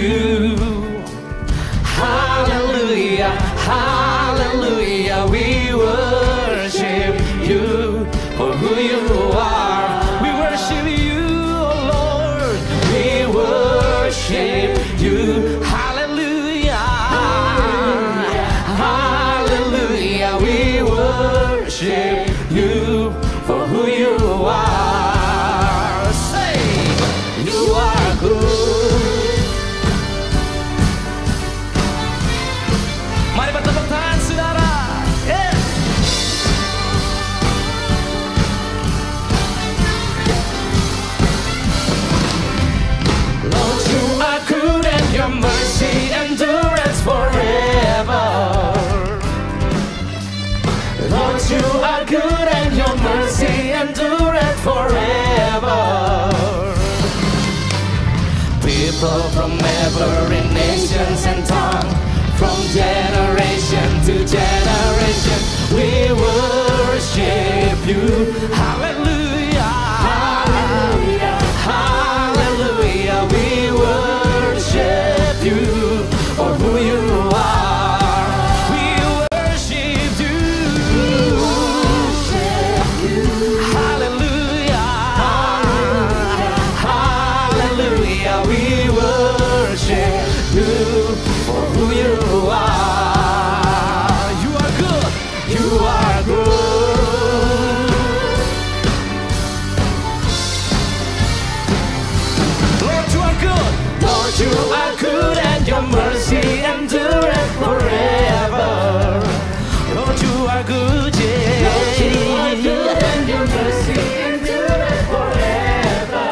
you. Hallelujah, hallelujah, we worship you for who you are. We worship you, oh Lord. We worship you. Hallelujah, hallelujah, we worship you for who you are. Say, you are good. Mari bertepuk tangan saudara. Yeah. Lord, you are good and your mercy endures forever. Lord, you are good and your mercy endures forever. People from every nations and tongue, from generation to generation, we worship you. Hallelujah, hallelujah, hallelujah, we worship you for who you are. We worship you. Hallelujah, hallelujah, we worship you for who you are. You are good. You are good. Lord, you are good. Lord, you are good and your mercy endureth forever. Lord, you are good, yeah. Lord, you are good and your mercy endureth forever.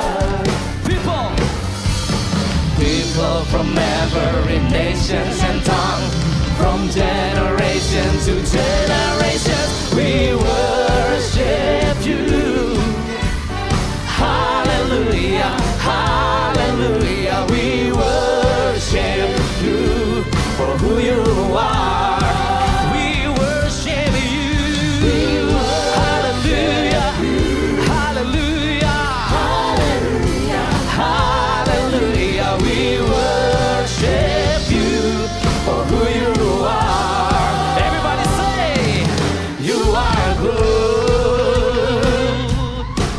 People from every nations and tongue, from generation to generation, we worship you. Hallelujah, hallelujah, we worship you for who you are. We worship you. Hallelujah, hallelujah, hallelujah, hallelujah, we worship you for who you are. Everybody say, you are good.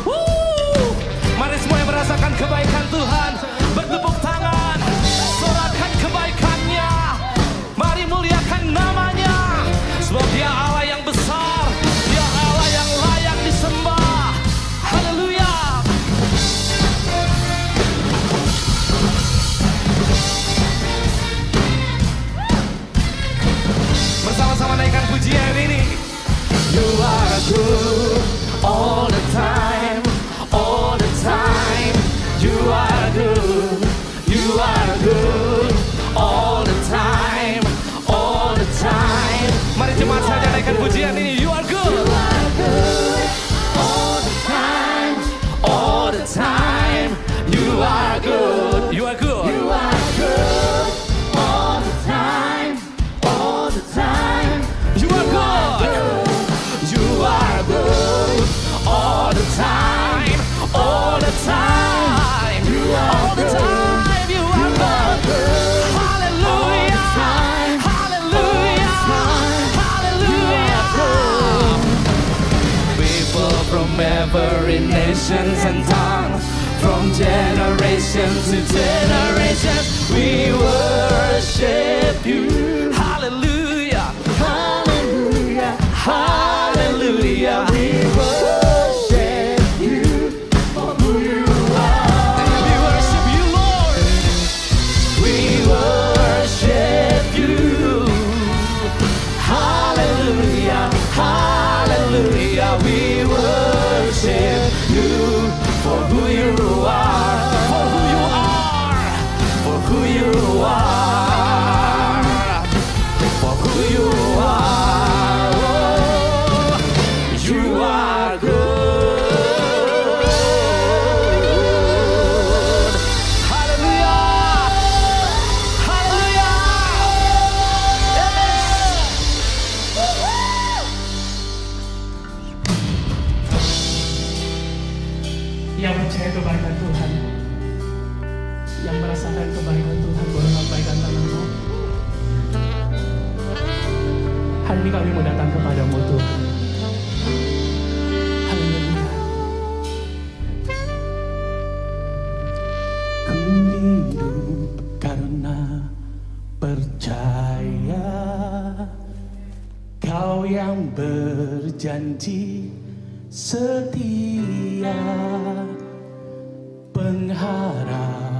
Woo! Mari semuanya merasakan kebaikan Tuhan. Bertepuk tangan, sorakan kebaikannya. Mari muliakan namanya. Sebab dia Allah yang besar, dia Allah yang layak disembah. Haleluya. Bersama-sama naikkan pujian ini. You are good all the time, all the time. You are good, you are good all the time, all the time. Mari jemaat saja naikkan pujian ini. You are good, you are good all the time, all the time. You are good, you are good, you are good all the time, all the time. You are good, you are good all the time, all the time. All the time you are good. Hallelujah, hallelujah, hallelujah. People from every nations and tongue, from generation to generation, we worship you. Hallelujah, hallelujah, hallelujah. We worship you for who you are. We worship you, Lord. We worship you. Hallelujah, hallelujah. We worship you for who you are, for who you are, for who you are, for who you are. Oh, you are good. Hallelujah, hallelujah. Yang percaya kepada Tuhan, sedang merasakan kebaikan Tuhan, boleh lambaikan tanganmu. Hari ini kami mau datang kepadamu Tuhan. Haleluya. Ku hidup karena percaya Kau yang berjanji setia, pengharapanku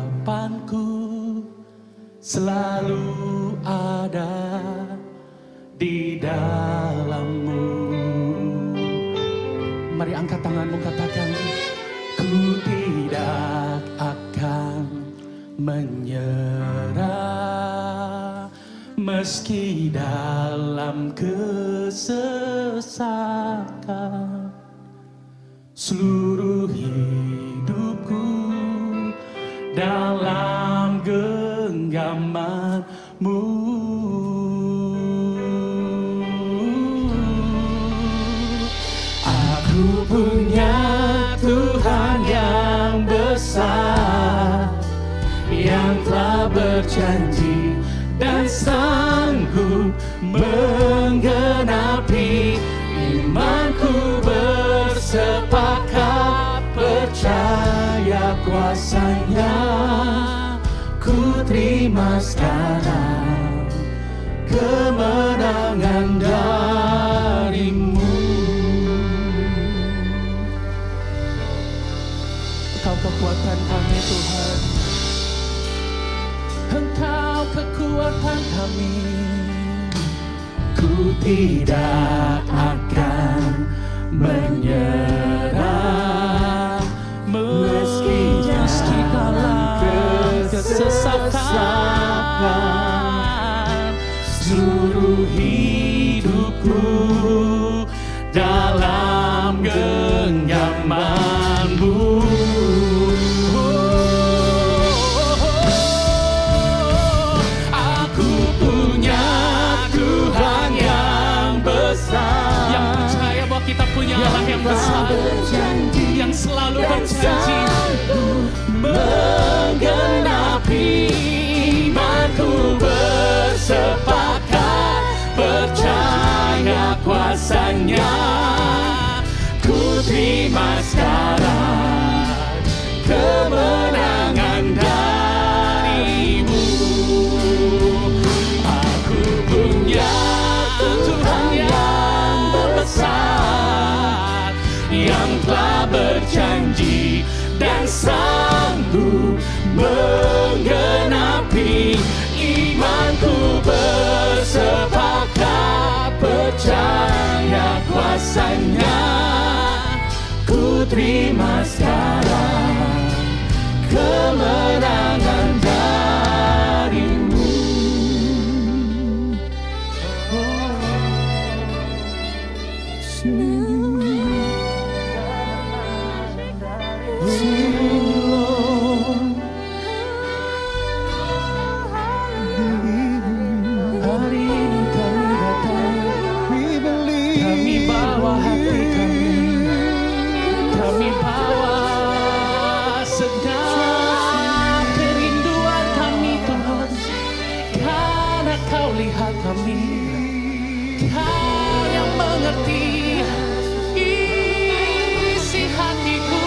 selalu ada di dalam-Mu. Mari angkat tanganmu, katakan, ku tidak akan menyerah meski dalam kesesakan. Seluruh hidupku dalam genggaman-Mu. Aku punya Tuhan yang besar, yang telah berjanji dan sanggup menggenapi. Imanku bersepakat percaya kuasa-Nya. Ku terima sekarang kemenangan dari-Mu. Engkau kekuatan kami Tuhan, Engkau kekuatan kami. Ku tidak akan menyerah meski dalam kesesakan. Seluruh hidupku dalam genggaman-Mu. Kita punya Allah yang besar, yang selalu berjanji menggenapi. Imanku bersepakat percaya kuasa-Nya. Ku terima sekarang kemenangan dari-Mu. Aku punya Tuhan yang besar, yang telah berjanji dan sanggup menggenapi. Imanku bersepakat percaya kuasa-Nya. Ku terima sekarang kemenangan dari-Mu. Hari ini kami datang, kami bawa hati kami, kami bawa segala kerinduan kami Tuhan, karena Kau lihat kami, Kau yang mengerti isi hatiku.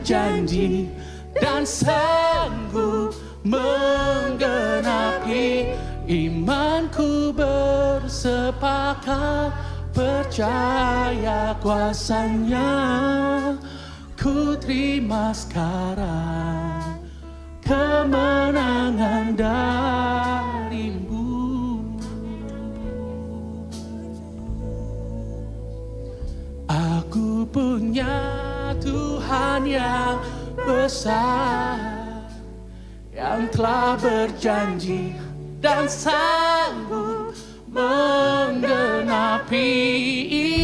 berjanji dan sanggup menggenapi. Imanku bersepakat, percaya kuasanya. Ku terima sekarang kemenangan darimu. Aku punya Tuhan yang besar, yang telah berjanji dan sanggup menggenapi.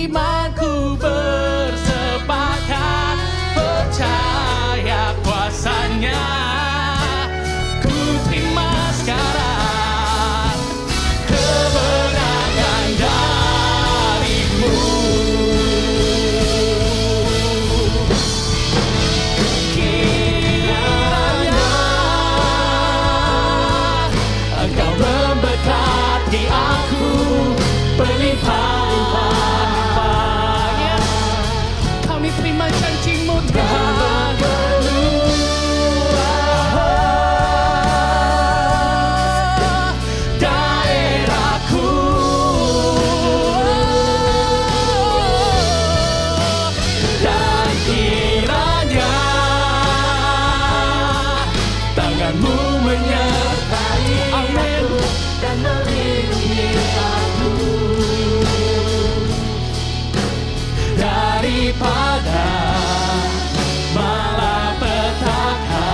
Imanku bersepakat, percaya kuasanya. Ku terima sekarang kemenangan darimu. Kiranya Engkau memberkati aku berlimpah-limpah. Yes. Kami terima janji-Mu Tuhan. Daerahku dan kiranya tangan-Mu menyertai, amin, dan melindungi aku daripada malapetaka,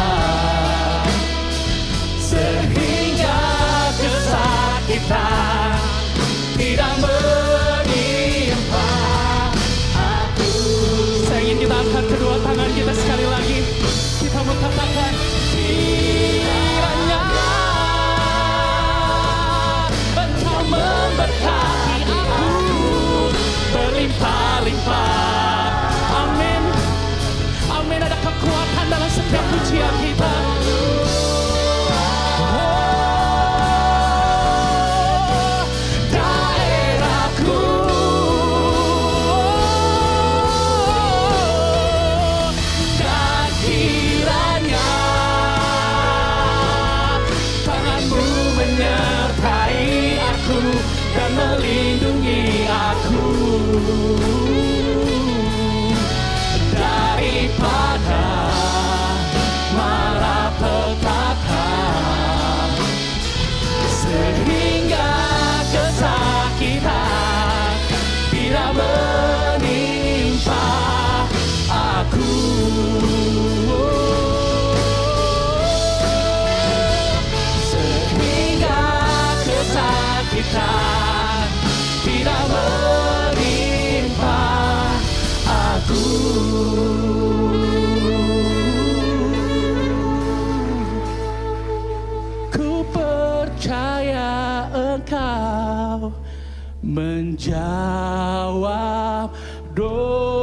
sehingga kesakitan tidak menimpa aku. Saya ingin kita angkat kedua tangan kita sekali lagi. Kita mau katakan, kiranya Engkau memberkati aku berlimpah-limpah. Amin. Amin. Ada kekuatan dalam setiap pujian kita. Daerahku dan kiranya tangan-Mu menyertai aku dan melindungi aku daripada malapetaka, sehingga kesakitan tidak menimpa aku. Sehingga kesakitan tidak menimpa aku. Ku percaya Engkau menjawab doaku.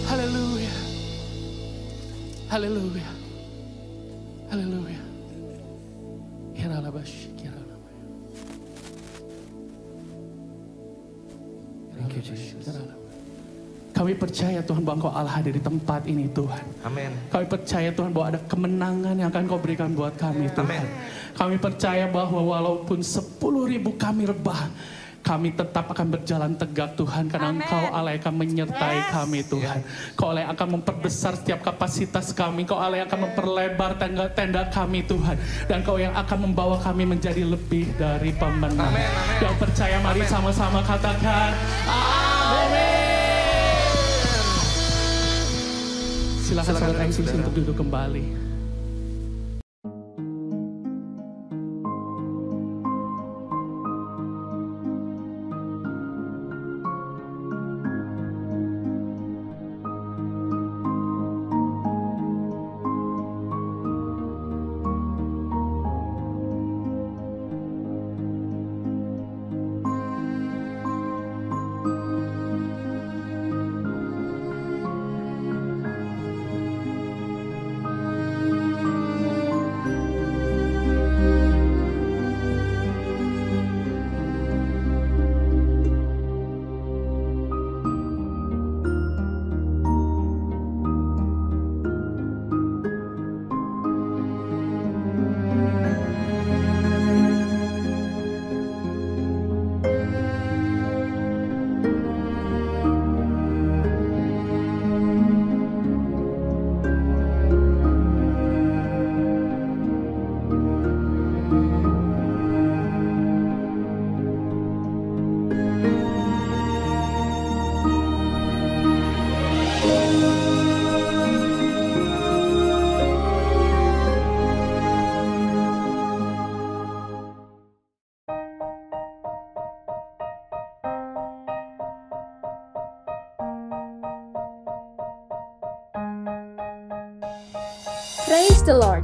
Haleluya. Haleluya. Haleluya. Thank you, Jesus. Kami percaya Tuhan bahwa Engkau Allah hadir di tempat ini Tuhan. Amin. Kami percaya Tuhan bahwa ada kemenangan yang akan Kau berikan buat kami Tuhan. Amin. Kami percaya bahwa walaupun 10.000 kami rebah, kami tetap akan berjalan tegak Tuhan, karena Amen. Engkau Allah yang akan menyertai kami Tuhan. Kau Allah yang akan memperbesar setiap kapasitas kami. Kau Allah yang akan memperlebar tenda kami Tuhan. Dan Kau yang akan membawa kami menjadi lebih dari pemenang. Amen, amen. Yang percaya mari sama-sama katakan amin. Silakan saudara MCC untuk duduk kembali. Praise the Lord.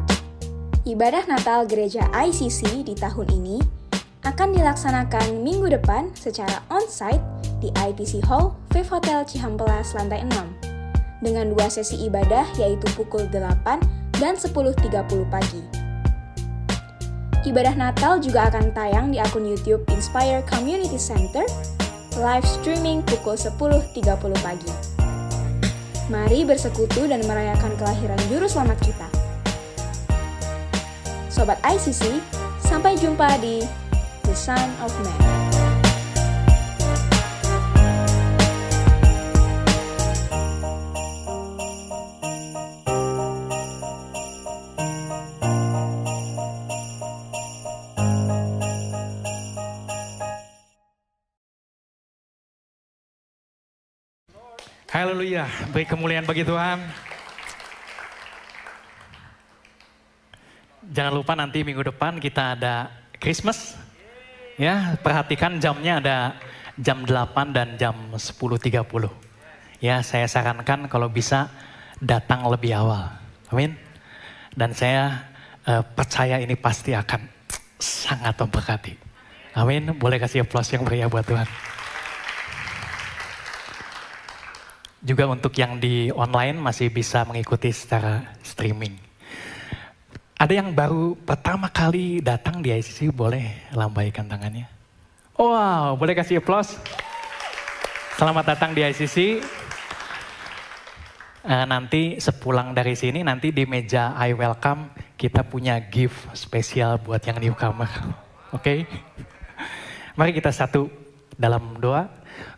Ibadah Natal Gereja ICC di tahun ini akan dilaksanakan minggu depan secara on-site di ITC Hall, Viv Hotel Cihampelas lantai 6 dengan 2 sesi ibadah yaitu pukul 8 dan 10.30 pagi. Ibadah Natal juga akan tayang di akun YouTube Inspire Community Center, live streaming pukul 10.30 pagi. Mari bersekutu dan merayakan kelahiran Juru Selamat kita. Sobat ICC, sampai jumpa di The Son of Man. Haleluya, beri kemuliaan bagi Tuhan. Jangan lupa nanti minggu depan kita ada Christmas. Ya, perhatikan jamnya ada jam 8 dan jam 10.30. Ya, saya sarankan kalau bisa datang lebih awal. Amin. Dan saya percaya ini pasti akan sangat memberkati. Amin. Boleh kasih aplaus yang meriah buat Tuhan. Juga untuk yang di online masih bisa mengikuti secara streaming. Ada yang baru pertama kali datang di ICC, boleh lambaikan tangannya. Wow, boleh kasih aplaus. Selamat datang di ICC. Nanti sepulang dari sini, nanti di meja I welcome kita punya gift spesial buat yang newcomer. Oke? Mari kita satu dalam doa.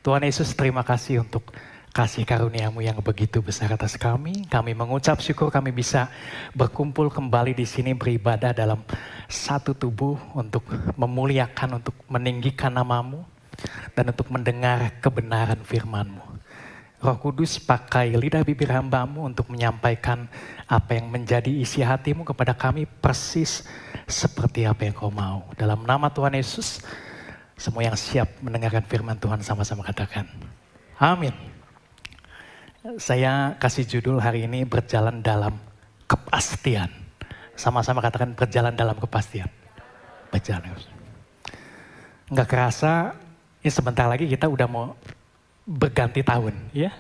Tuhan Yesus, terima kasih untuk kasih karunia-Mu yang begitu besar atas kami. Kami mengucap syukur kami bisa berkumpul kembali di sini beribadah dalam satu tubuh untuk memuliakan, untuk meninggikan nama-Mu dan untuk mendengar kebenaran firman-Mu. Roh Kudus, pakai lidah bibir hamba-Mu untuk menyampaikan apa yang menjadi isi hati-Mu kepada kami persis seperti apa yang Kau mau. Dalam nama Tuhan Yesus, semua yang siap mendengarkan firman Tuhan sama-sama katakan, amin. Saya kasih judul hari ini berjalan dalam kepastian. Sama-sama katakan berjalan dalam kepastian. Berjalan. Nggak kerasa, ini sebentar lagi kita udah mau berganti tahun, ya.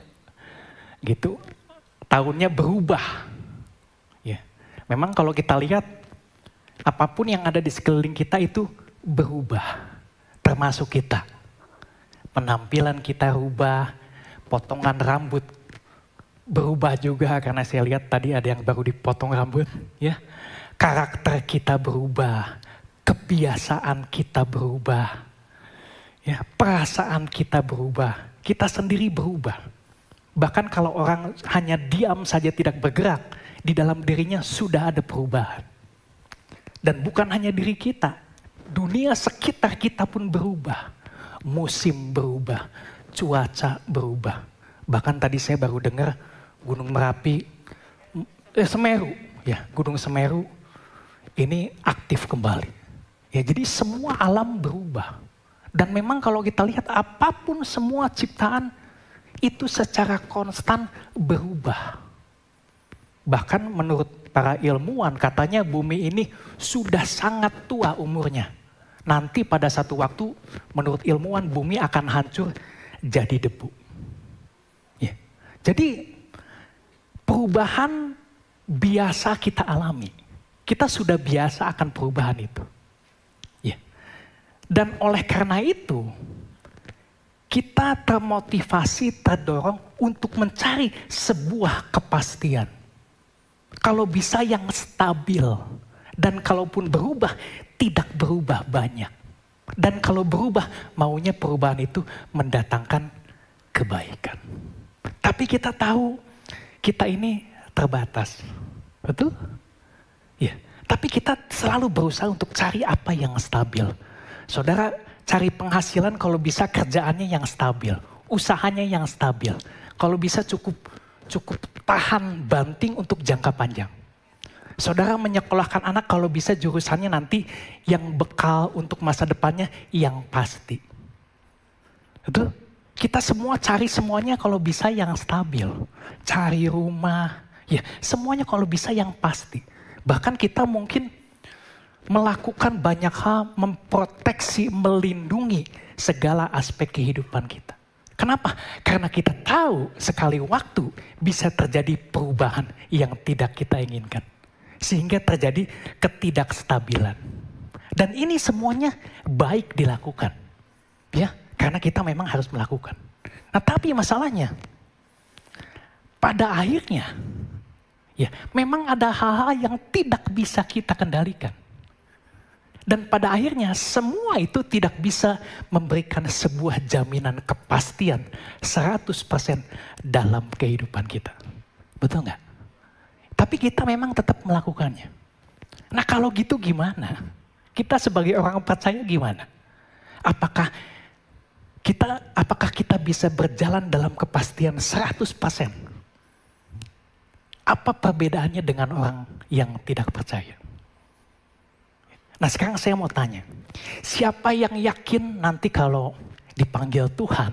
Gitu. Tahunnya berubah. Ya. Memang kalau kita lihat apapun yang ada di sekeliling kita itu berubah. Termasuk kita. Penampilan kita rubah, potongan rambut berubah juga karena saya lihat tadi ada yang baru dipotong rambut, ya. Karakter kita berubah, kebiasaan kita berubah, ya. Perasaan kita berubah, kita sendiri berubah. Bahkan kalau orang hanya diam saja tidak bergerak, di dalam dirinya sudah ada perubahan. Dan bukan hanya diri kita, dunia sekitar kita pun berubah. Musim berubah, cuaca berubah. Bahkan tadi saya baru dengar Gunung Merapi, Semeru, ya, Gunung Semeru ini aktif kembali. Ya, jadi semua alam berubah. Dan memang kalau kita lihat apapun semua ciptaan itu secara konstan berubah. Bahkan menurut para ilmuwan katanya bumi ini sudah sangat tua umurnya. Nanti pada satu waktu menurut ilmuwan bumi akan hancur jadi debu. Ya. Jadi perubahan biasa kita alami. Kita sudah biasa akan perubahan itu. Ya. Dan oleh karena itu, kita termotivasi, terdorong untuk mencari sebuah kepastian. Kalau bisa yang stabil. Dan kalaupun berubah, tidak berubah banyak. Dan kalau berubah, maunya perubahan itu mendatangkan kebaikan. Tapi kita tahu, kita ini terbatas, betul? Ya, tapi kita selalu berusaha untuk cari apa yang stabil. Saudara, cari penghasilan kalau bisa kerjaannya yang stabil, usahanya yang stabil. Kalau bisa cukup tahan banting untuk jangka panjang. Saudara menyekolahkan anak kalau bisa jurusannya nanti yang bekal untuk masa depannya yang pasti. Betul? Kita semua cari semuanya kalau bisa yang stabil. Cari rumah, Ya, semuanya kalau bisa yang pasti. Bahkan kita mungkin melakukan banyak hal, memproteksi, melindungi segala aspek kehidupan kita. Kenapa? Karena kita tahu sekali waktu bisa terjadi perubahan yang tidak kita inginkan. Sehingga terjadi ketidakstabilan. Dan ini semuanya baik dilakukan. Ya, karena kita memang harus melakukan. Nah, tapi masalahnya pada akhirnya ya, memang ada hal-hal yang tidak bisa kita kendalikan. Dan pada akhirnya semua itu tidak bisa memberikan sebuah jaminan kepastian 100% dalam kehidupan kita. Betul nggak? Tapi kita memang tetap melakukannya. Nah, kalau gitu gimana? Kita sebagai orang percaya gimana? Apakah kita bisa berjalan dalam kepastian 100%? Apa perbedaannya dengan orang yang tidak percaya? Nah, sekarang saya mau tanya, siapa yang yakin nanti kalau dipanggil Tuhan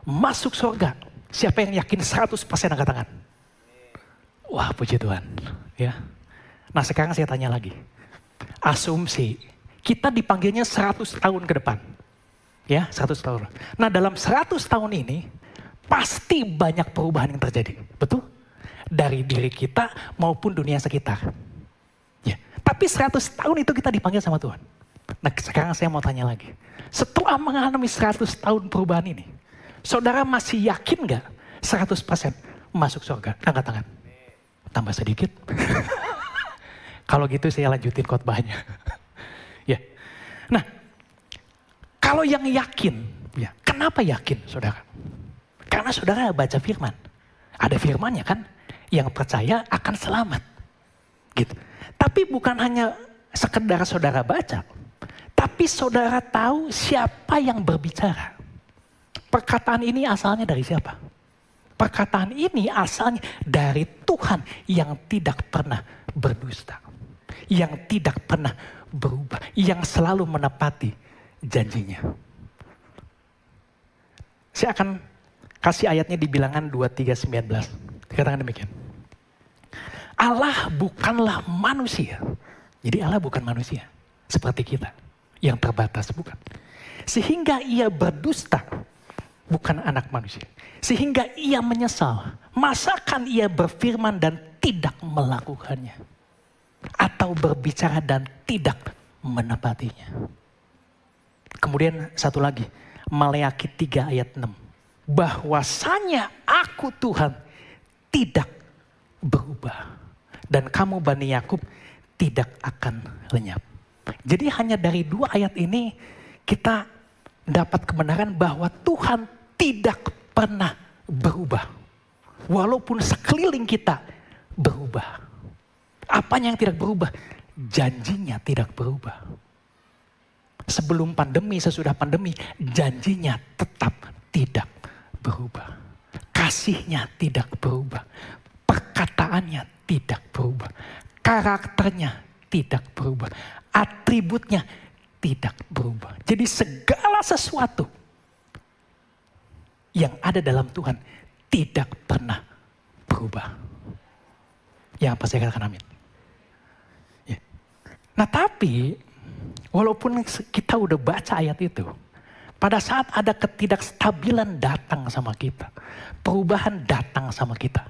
masuk surga? Siapa yang yakin 100% angkat tangan? Wah, puji Tuhan. Ya. Nah, sekarang saya tanya lagi. Asumsi kita dipanggilnya 100 tahun ke depan. Ya, 100 tahun. Nah, dalam 100 tahun ini pasti banyak perubahan yang terjadi. Betul? Dari diri kita maupun dunia sekitar. Ya, tapi 100 tahun itu kita dipanggil sama Tuhan. Nah, sekarang saya mau tanya lagi. Setelah mengalami 100 tahun perubahan ini, saudara masih yakin gak 100% masuk surga? Angkat tangan. Tambah sedikit. Kalau gitu saya lanjutin khotbahnya. Ya. Nah, kalau yang yakin, ya, kenapa yakin saudara? Karena saudara baca firman. Ada firmannya kan, yang percaya akan selamat. Gitu. Tapi bukan hanya sekedar saudara baca, tapi saudara tahu siapa yang berbicara. Perkataan ini asalnya dari siapa? Perkataan ini asalnya dari Tuhan yang tidak pernah berdusta. Yang tidak pernah berubah. Yang selalu menepati janjinya. Saya akan kasih ayatnya di Bilangan 23:19. Katakan demikian. Allah bukanlah manusia. Jadi Allah bukan manusia. Seperti kita. Yang terbatas, bukan. Sehingga ia berdusta. Bukan anak manusia. Sehingga ia menyesal. Masakan ia berfirman dan tidak melakukannya. Atau berbicara dan tidak menepatinya. Kemudian satu lagi. Maleakhi 3 ayat 6. Bahwasanya aku Tuhan tidak berubah. Dan kamu Bani Yakub tidak akan lenyap. Jadi hanya dari 2 ayat ini kita dapat kebenaran bahwa Tuhan tidak pernah berubah. Walaupun sekeliling kita berubah. Apanya yang tidak berubah? Janjinya tidak berubah. Sebelum pandemi, sesudah pandemi, janjinya tetap tidak berubah. Kasihnya tidak berubah. Perkataannya tidak berubah. Karakternya tidak berubah. Atributnya tidak berubah. Jadi segala sesuatu yang ada dalam Tuhan tidak pernah berubah. Ya, apa saya katakan amin? Ya. Nah, tapi walaupun kita udah baca ayat itu, pada saat ada ketidakstabilan datang sama kita, perubahan datang sama kita,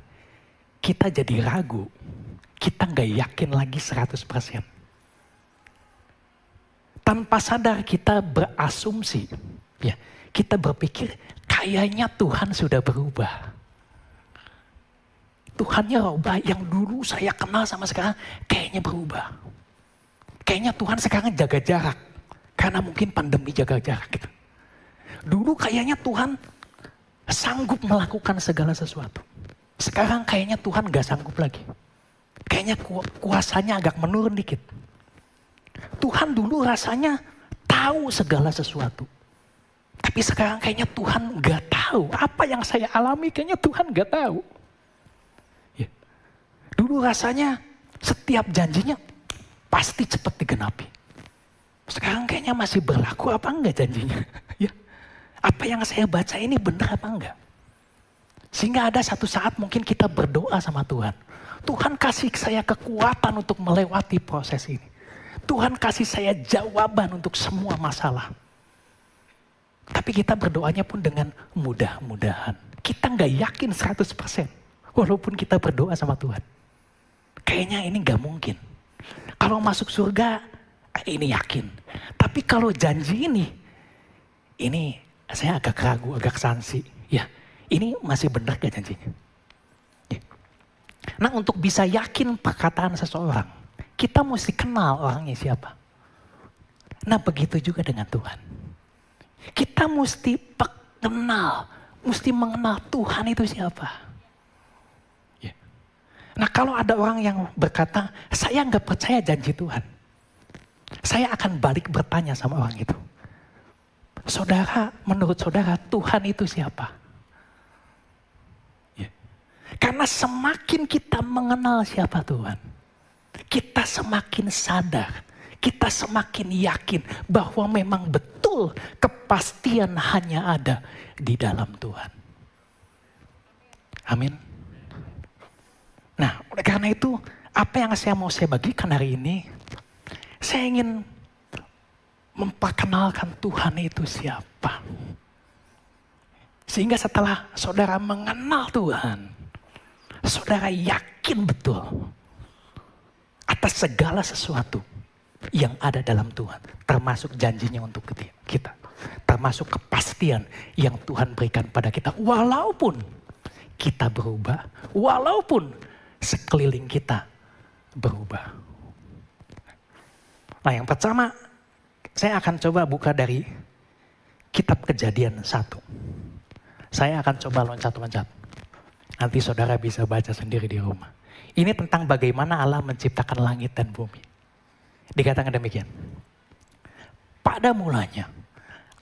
kita jadi ragu, kita gak yakin lagi 100%. Tanpa sadar kita berasumsi, ya, kita berpikir kayaknya Tuhan sudah berubah. Tuhannya berubah, yang dulu saya kenal sama sekarang kayaknya berubah. Kayaknya Tuhan sekarang jaga jarak, karena mungkin pandemi jaga jarak gitu. Dulu kayaknya Tuhan sanggup melakukan segala sesuatu. Sekarang kayaknya Tuhan gak sanggup lagi. Kayaknya kuasanya agak menurun dikit. Tuhan dulu rasanya tahu segala sesuatu. Tapi sekarang kayaknya Tuhan gak tahu. Apa yang saya alami kayaknya Tuhan gak tahu. Ya. Dulu rasanya setiap janjinya pasti cepat digenapi. Sekarang kayaknya masih berlaku apa enggak janjinya. Ya. Apa yang saya baca ini benar apa enggak? Sehingga ada satu saat mungkin kita berdoa sama Tuhan. Tuhan kasih saya kekuatan untuk melewati proses ini. Tuhan kasih saya jawaban untuk semua masalah. Tapi kita berdoanya pun dengan mudah-mudahan. Kita nggak yakin 100%. Walaupun kita berdoa sama Tuhan. Kayaknya ini nggak mungkin. Kalau masuk surga, ini yakin. Tapi kalau janji ini saya agak ragu, agak sanksi. Ya, ini masih benar gak janjinya? Ya. Nah, untuk bisa yakin perkataan seseorang, kita mesti kenal orangnya siapa. Nah, begitu juga dengan Tuhan. Kita mesti mengenal Tuhan itu siapa. Ya. Nah, kalau ada orang yang berkata, saya nggak percaya janji Tuhan. Saya akan balik bertanya sama orang itu. Saudara, menurut saudara, Tuhan itu siapa? Ya. Karena semakin kita mengenal siapa Tuhan, kita semakin sadar, kita semakin yakin bahwa memang betul kepastian hanya ada di dalam Tuhan. Amin. Nah, oleh karena itu, apa yang saya bagikan hari ini, saya ingin memperkenalkan Tuhan itu siapa. Sehingga setelah saudara mengenal Tuhan, saudara yakin betul atas segala sesuatu yang ada dalam Tuhan. Termasuk janjinya untuk kita. Termasuk kepastian yang Tuhan berikan pada kita. Walaupun kita berubah, walaupun sekeliling kita berubah. Nah, yang pertama, saya akan coba buka dari kitab Kejadian 1. Saya akan coba loncat-loncat. Nanti saudara bisa baca sendiri di rumah. Ini tentang bagaimana Allah menciptakan langit dan bumi. Dikatakan demikian. Pada mulanya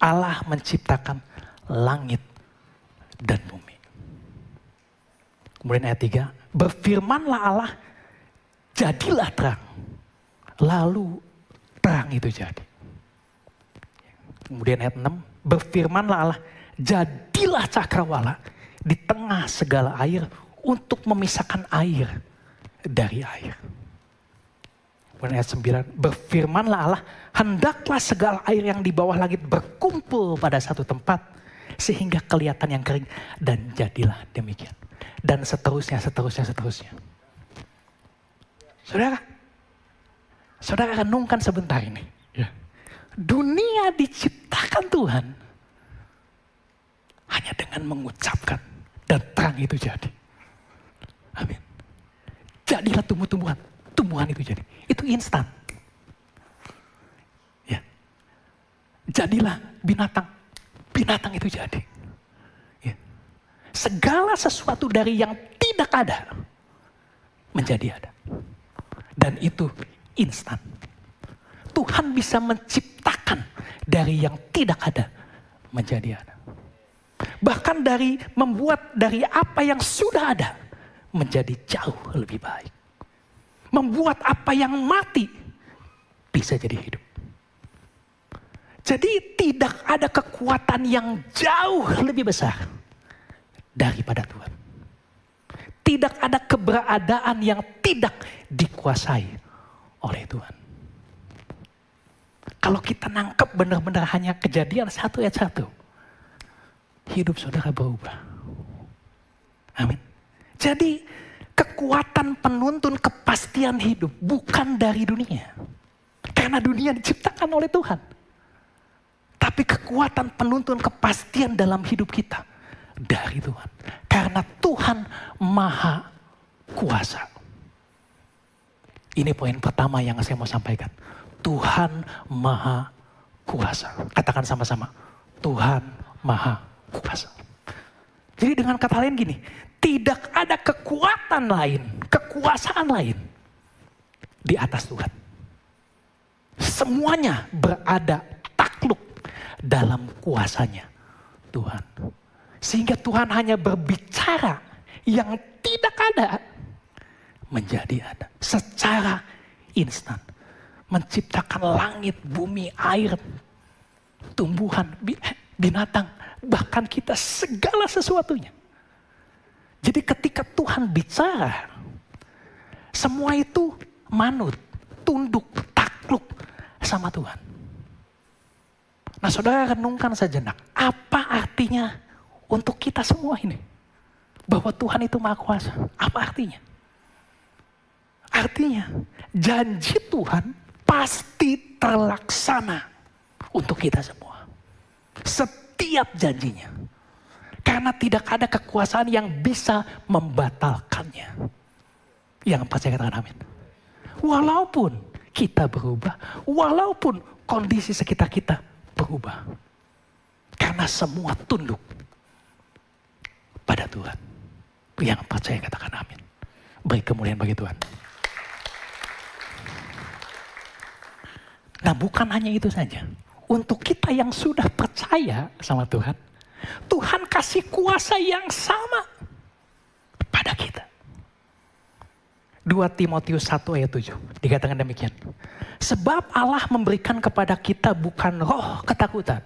Allah menciptakan langit dan bumi. Kemudian ayat 3. Berfirmanlah Allah, jadilah terang. Lalu terang itu jadi. Kemudian ayat 6, berfirmanlah Allah, jadilah cakrawala di tengah segala air untuk memisahkan air dari air. Kemudian ayat 9, berfirmanlah Allah, hendaklah segala air yang di bawah langit berkumpul pada satu tempat sehingga kelihatan yang kering, dan jadilah demikian. Dan seterusnya. Saudara renungkan sebentar ini. Ya. Dunia diciptakan Tuhan hanya dengan mengucapkan dan terang itu jadi. Amin. Jadilah tumbuhan itu jadi. Itu instan. Ya. Jadilah binatang itu jadi. Ya. Segala sesuatu dari yang tidak ada menjadi ada. Dan itu instan. Tuhan bisa menciptakan dari yang tidak ada menjadi ada. Bahkan membuat dari apa yang sudah ada menjadi jauh lebih baik. Membuat apa yang mati bisa jadi hidup. Jadi tidak ada kekuatan yang jauh lebih besar daripada Tuhan. Tidak ada keberadaan yang tidak dikuasai oleh Tuhan. Kalau kita nangkep benar-benar hanya Kejadian 1 ayat 1. Hidup saudara berubah. Amin. Jadi kekuatan penuntun kepastian hidup bukan dari dunia. Karena dunia diciptakan oleh Tuhan. Tapi kekuatan penuntun kepastian dalam hidup kita dari Tuhan. Karena Tuhan Maha Kuasa. Ini poin pertama yang saya mau sampaikan. Tuhan Maha Kuasa. Katakan sama-sama. Tuhan Maha Kuasa. Jadi dengan kata lain gini. Tidak ada kekuatan lain, kekuasaan lain di atas Tuhan. Semuanya berada takluk dalam kuasanya Tuhan. Sehingga Tuhan hanya berbicara yang tidak ada menjadi ada. Secara instan. Menciptakan langit, bumi, air, tumbuhan, binatang, bahkan kita segala sesuatunya. Jadi ketika Tuhan bicara, Semua itu manut, tunduk, takluk sama Tuhan. Nah saudara renungkan sejenak, apa artinya untuk kita semua ini? Bahwa Tuhan itu Maha Kuasa, apa artinya? Artinya janji Tuhan pasti terlaksana untuk kita semua. Setiap janjinya. Karena tidak ada kekuasaan yang bisa membatalkannya. Yang percaya katakan amin. Walaupun kita berubah, walaupun kondisi sekitar kita berubah. Karena semua tunduk pada Tuhan. Yang percaya katakan amin. Beri kemuliaan bagi Tuhan. Nah bukan hanya itu saja. Untuk kita yang sudah percaya sama Tuhan, Tuhan kasih kuasa yang sama pada kita. 2 Timotius 1 ayat 7 dikatakan demikian. Sebab Allah memberikan kepada kita bukan roh ketakutan.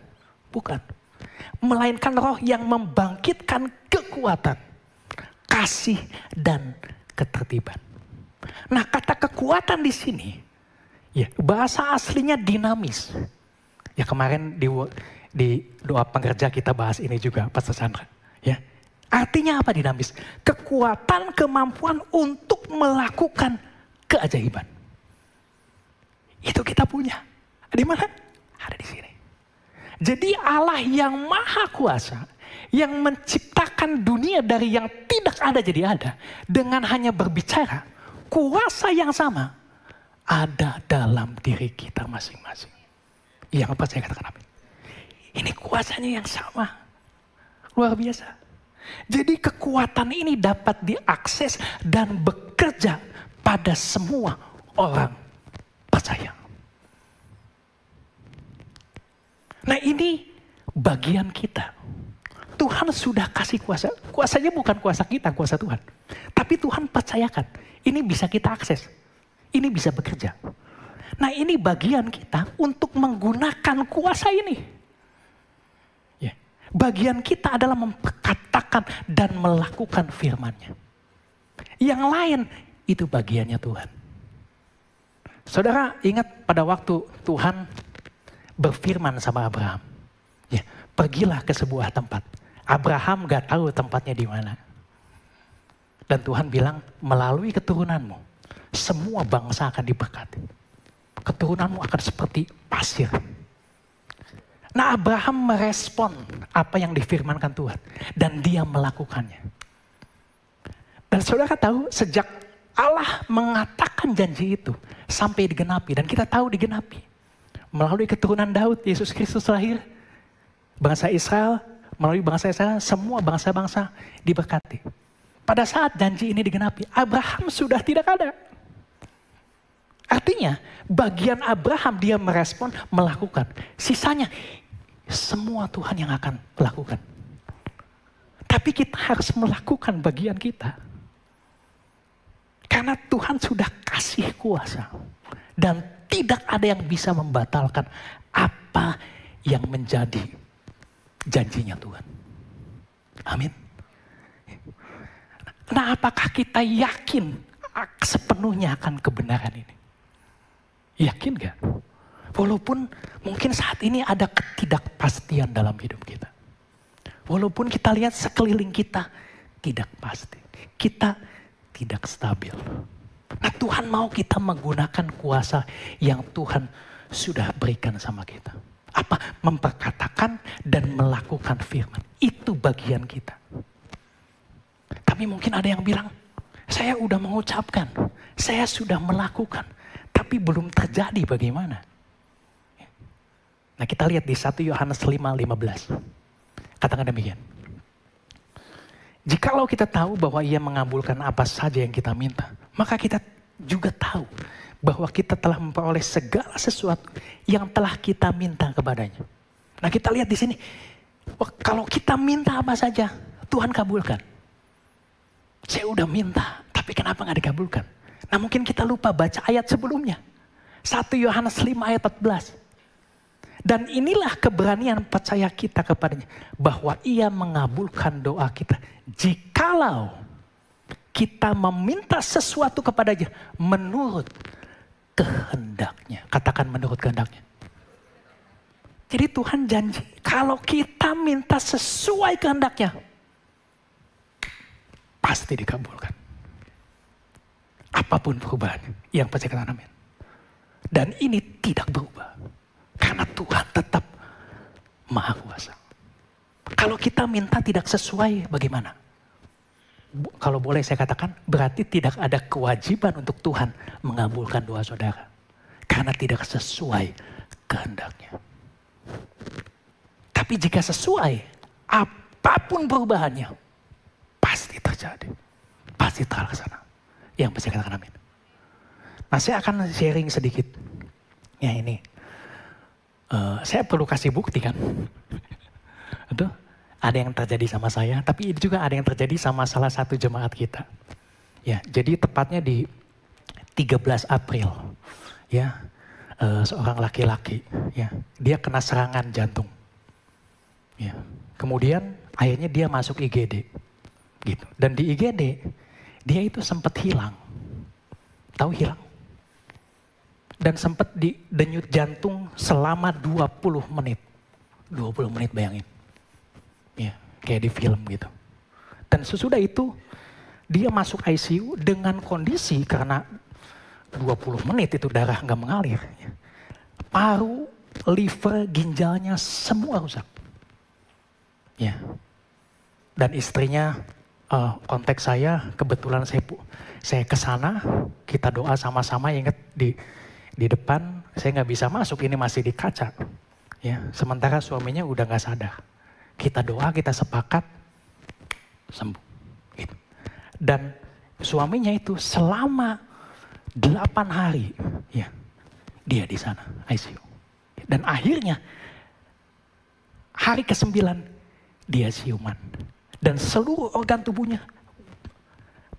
Bukan. Melainkan roh yang membangkitkan kekuatan, kasih dan ketertiban. Nah kata kekuatan di sini, ya bahasa aslinya dinamis. Ya kemarin di doa pengerja kita bahas ini juga Pastor Sandra. Ya. Artinya apa dinamis? Kekuatan, kemampuan untuk melakukan keajaiban. Itu kita punya. Di mana? Ada di sini. Jadi Allah yang Maha Kuasa, yang menciptakan dunia dari yang tidak ada jadi ada, dengan hanya berbicara, kuasa yang sama ada dalam diri kita masing-masing. Yang apa saya katakan amin. Ini kuasanya yang sama. Luar biasa. Jadi kekuatan ini dapat diakses dan bekerja pada semua orang percaya. Nah ini bagian kita. Tuhan sudah kasih kuasa. Kuasanya bukan kuasa kita, kuasa Tuhan. Tapi Tuhan percayakan. Ini bisa kita akses. Ini bisa bekerja. Nah ini bagian kita untuk menggunakan kuasa ini. Bagian kita adalah memperkatakan dan melakukan firman-Nya. Yang lain itu bagiannya Tuhan. Saudara ingat pada waktu Tuhan berfirman sama Abraham. Ya, pergilah ke sebuah tempat. Abraham gak tahu tempatnya di mana. Dan Tuhan bilang melalui keturunanmu semua bangsa akan diberkati. Keturunanmu akan seperti pasir. Nah Abraham merespon apa yang difirmankan Tuhan. Dan dia melakukannya. Dan saudara tahu sejak Allah mengatakan janji itu sampai digenapi. Dan kita tahu digenapi. Melalui keturunan Daud, Yesus Kristus lahir. Bangsa Israel, melalui bangsa Israel, semua bangsa-bangsa diberkati. Pada saat janji ini digenapi, Abraham sudah tidak ada. Artinya bagian Abraham dia merespon, melakukan. Sisanya semua Tuhan yang akan lakukan. Tapi kita harus melakukan bagian kita. Karena Tuhan sudah kasih kuasa. Dan tidak ada yang bisa membatalkan apa yang menjadi janjinya Tuhan. Amin. Nah apakah kita yakin sepenuhnya akan kebenaran ini? Yakin gak? Walaupun mungkin saat ini ada ketidakpastian dalam hidup kita. Walaupun kita lihat sekeliling kita tidak pasti. Kita tidak stabil. Nah Tuhan mau kita menggunakan kuasa yang Tuhan sudah berikan sama kita. Apa? Memperkatakan dan melakukan firman. Itu bagian kita. Tapi mungkin ada yang bilang, saya udah mengucapkan, saya sudah melakukan. Tapi belum terjadi bagaimana? Nah kita lihat di 1 Yohanes 5:15. Katakan demikian. Jikalau kita tahu bahwa Ia mengabulkan apa saja yang kita minta, maka kita juga tahu bahwa kita telah memperoleh segala sesuatu yang telah kita minta kepadanya. Nah kita lihat di sini, kalau kita minta apa saja, Tuhan kabulkan. Saya udah minta, tapi kenapa gak dikabulkan? Nah mungkin kita lupa baca ayat sebelumnya. 1 Yohanes 5 ayat 14. Dan inilah keberanian percaya kita kepadanya. Bahwa Ia mengabulkan doa kita. Jikalau kita meminta sesuatu kepadanya menurut kehendaknya. Katakan menurut kehendaknya. Jadi Tuhan janji kalau kita minta sesuai kehendaknya, pasti dikabulkan. Apapun perubahan yang percaya katakan amin. Dan ini tidak berubah. Karena Tuhan tetap Maha Kuasa. Kalau kita minta tidak sesuai bagaimana? Kalau boleh saya katakan, berarti tidak ada kewajiban untuk Tuhan mengabulkan doa saudara. Karena tidak sesuai kehendaknya. Tapi jika sesuai, apapun perubahannya, pasti terjadi. Pasti terlaksana. Yang bisa katakan amin. Nah, saya akan sharing sedikit. Ya ini. Saya perlu kasih bukti kan. Aduh, ada yang terjadi sama saya, tapi ini juga ada yang terjadi sama salah satu jemaat kita. Ya, jadi tepatnya di 13 April, ya, seorang laki-laki, ya, dia kena serangan jantung. Ya, kemudian akhirnya dia masuk IGD, gitu. Dan di IGD dia itu sempat hilang, tahu hilang? Dan sempat didenyut jantung selama 20 menit. 20 menit bayangin. Ya, kayak di film gitu. Dan sesudah itu dia masuk ICU dengan kondisi karena 20 menit itu darah nggak mengalir. Paru, liver, ginjalnya semua rusak. Ya. Dan istrinya kontak saya, kebetulan saya ke sana, kita doa sama-sama, ingat di depan saya nggak bisa masuk, ini masih di kaca. Ya, sementara suaminya udah nggak sadar. Kita doa, kita sepakat sembuh. Gitu. Dan suaminya itu selama 8 hari, ya, dia di sana ICU. Dan akhirnya hari ke-9 dia siuman. Dan seluruh organ tubuhnya,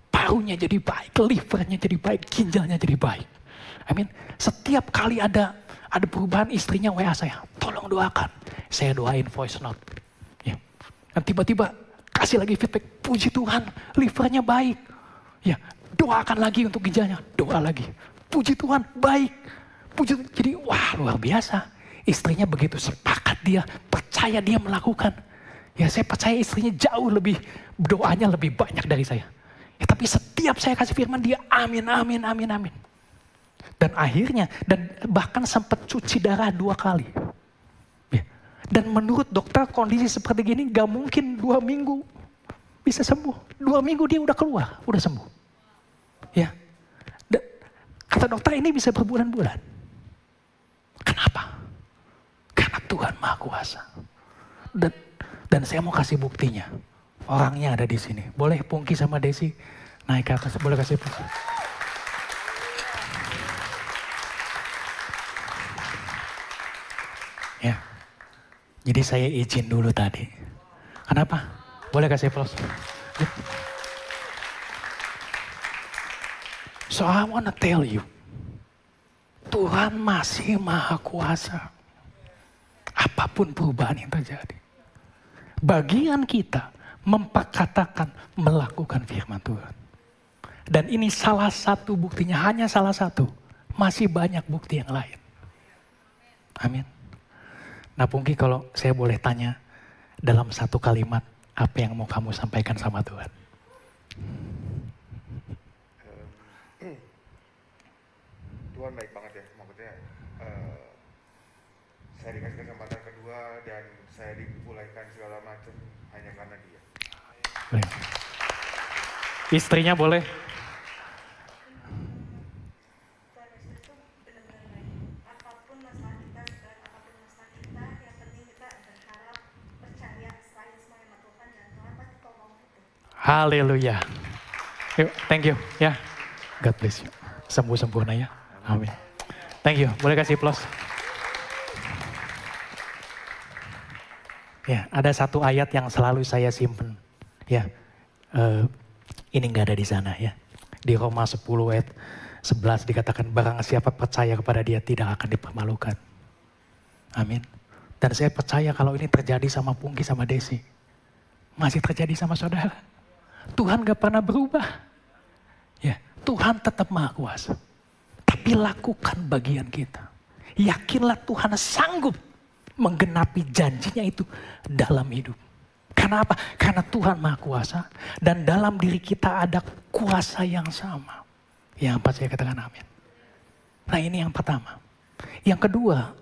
parunya jadi baik, livernya jadi baik, ginjalnya jadi baik. Amin. Setiap kali ada perubahan, istrinya WA saya, tolong doakan. Saya doain voice note. Ya. Dan tiba-tiba kasih lagi feedback, puji Tuhan, livernya baik. Ya, doakan lagi untuk ginjalnya, doa lagi. Puji Tuhan, baik. Puji Tuhan. Jadi wah, luar biasa. Istrinya begitu sepakat, dia percaya, dia melakukan. Ya, saya percaya istrinya jauh lebih, doanya lebih banyak dari saya. Ya, tapi setiap saya kasih firman, dia amin, amin, amin, amin. Dan akhirnya, dan bahkan sempat cuci darah 2 kali. Ya. Dan menurut dokter kondisi seperti gini gak mungkin 2 minggu bisa sembuh. 2 minggu dia udah keluar, udah sembuh. Ya. Dan kata dokter ini bisa berbulan-bulan. Kenapa? Karena Tuhan Maha Kuasa. Dan saya mau kasih buktinya. Orangnya ada di sini. Boleh Pungki sama Desi naik ke atas, boleh kasih bukti. Ya, jadi saya izin dulu tadi. Kenapa? Boleh kasih plus. So I wanna tell you, Tuhan masih Maha Kuasa. Apapun perubahan yang terjadi. Bagian kita memperkatakan, melakukan firman Tuhan. Dan ini salah satu buktinya, hanya salah satu. Masih banyak bukti yang lain. Amin. Nah Pungki, kalau saya boleh tanya dalam satu kalimat, apa yang mau kamu sampaikan sama Tuhan? Tuhan baik banget ya, maksudnya saya dikasih kesempatan kedua dan saya dipulihkan segala macam hanya karena dia. Istrinya boleh? Haleluya. Yuk, thank you ya. God bless you. Sembuh-sembuhnya ya. Amin. Thank you. Boleh kasih plus. Ya, ada satu ayat yang selalu saya simpen. Ya, ini nggak ada di sana ya. Di Roma 10 ayat 11 dikatakan barang siapa percaya kepada dia tidak akan dipermalukan. Amin. Dan saya percaya kalau ini terjadi sama Pungki sama Desi. Masih terjadi sama saudara. Tuhan gak pernah berubah. Ya, Tuhan tetap Maha Kuasa. Tapi lakukan bagian kita. Yakinlah Tuhan sanggup menggenapi janjinya itu dalam hidup. Karena apa? Karena Tuhan Maha Kuasa dan dalam diri kita ada kuasa yang sama. Yang apa saya katakan amin. Nah ini yang pertama. Yang kedua,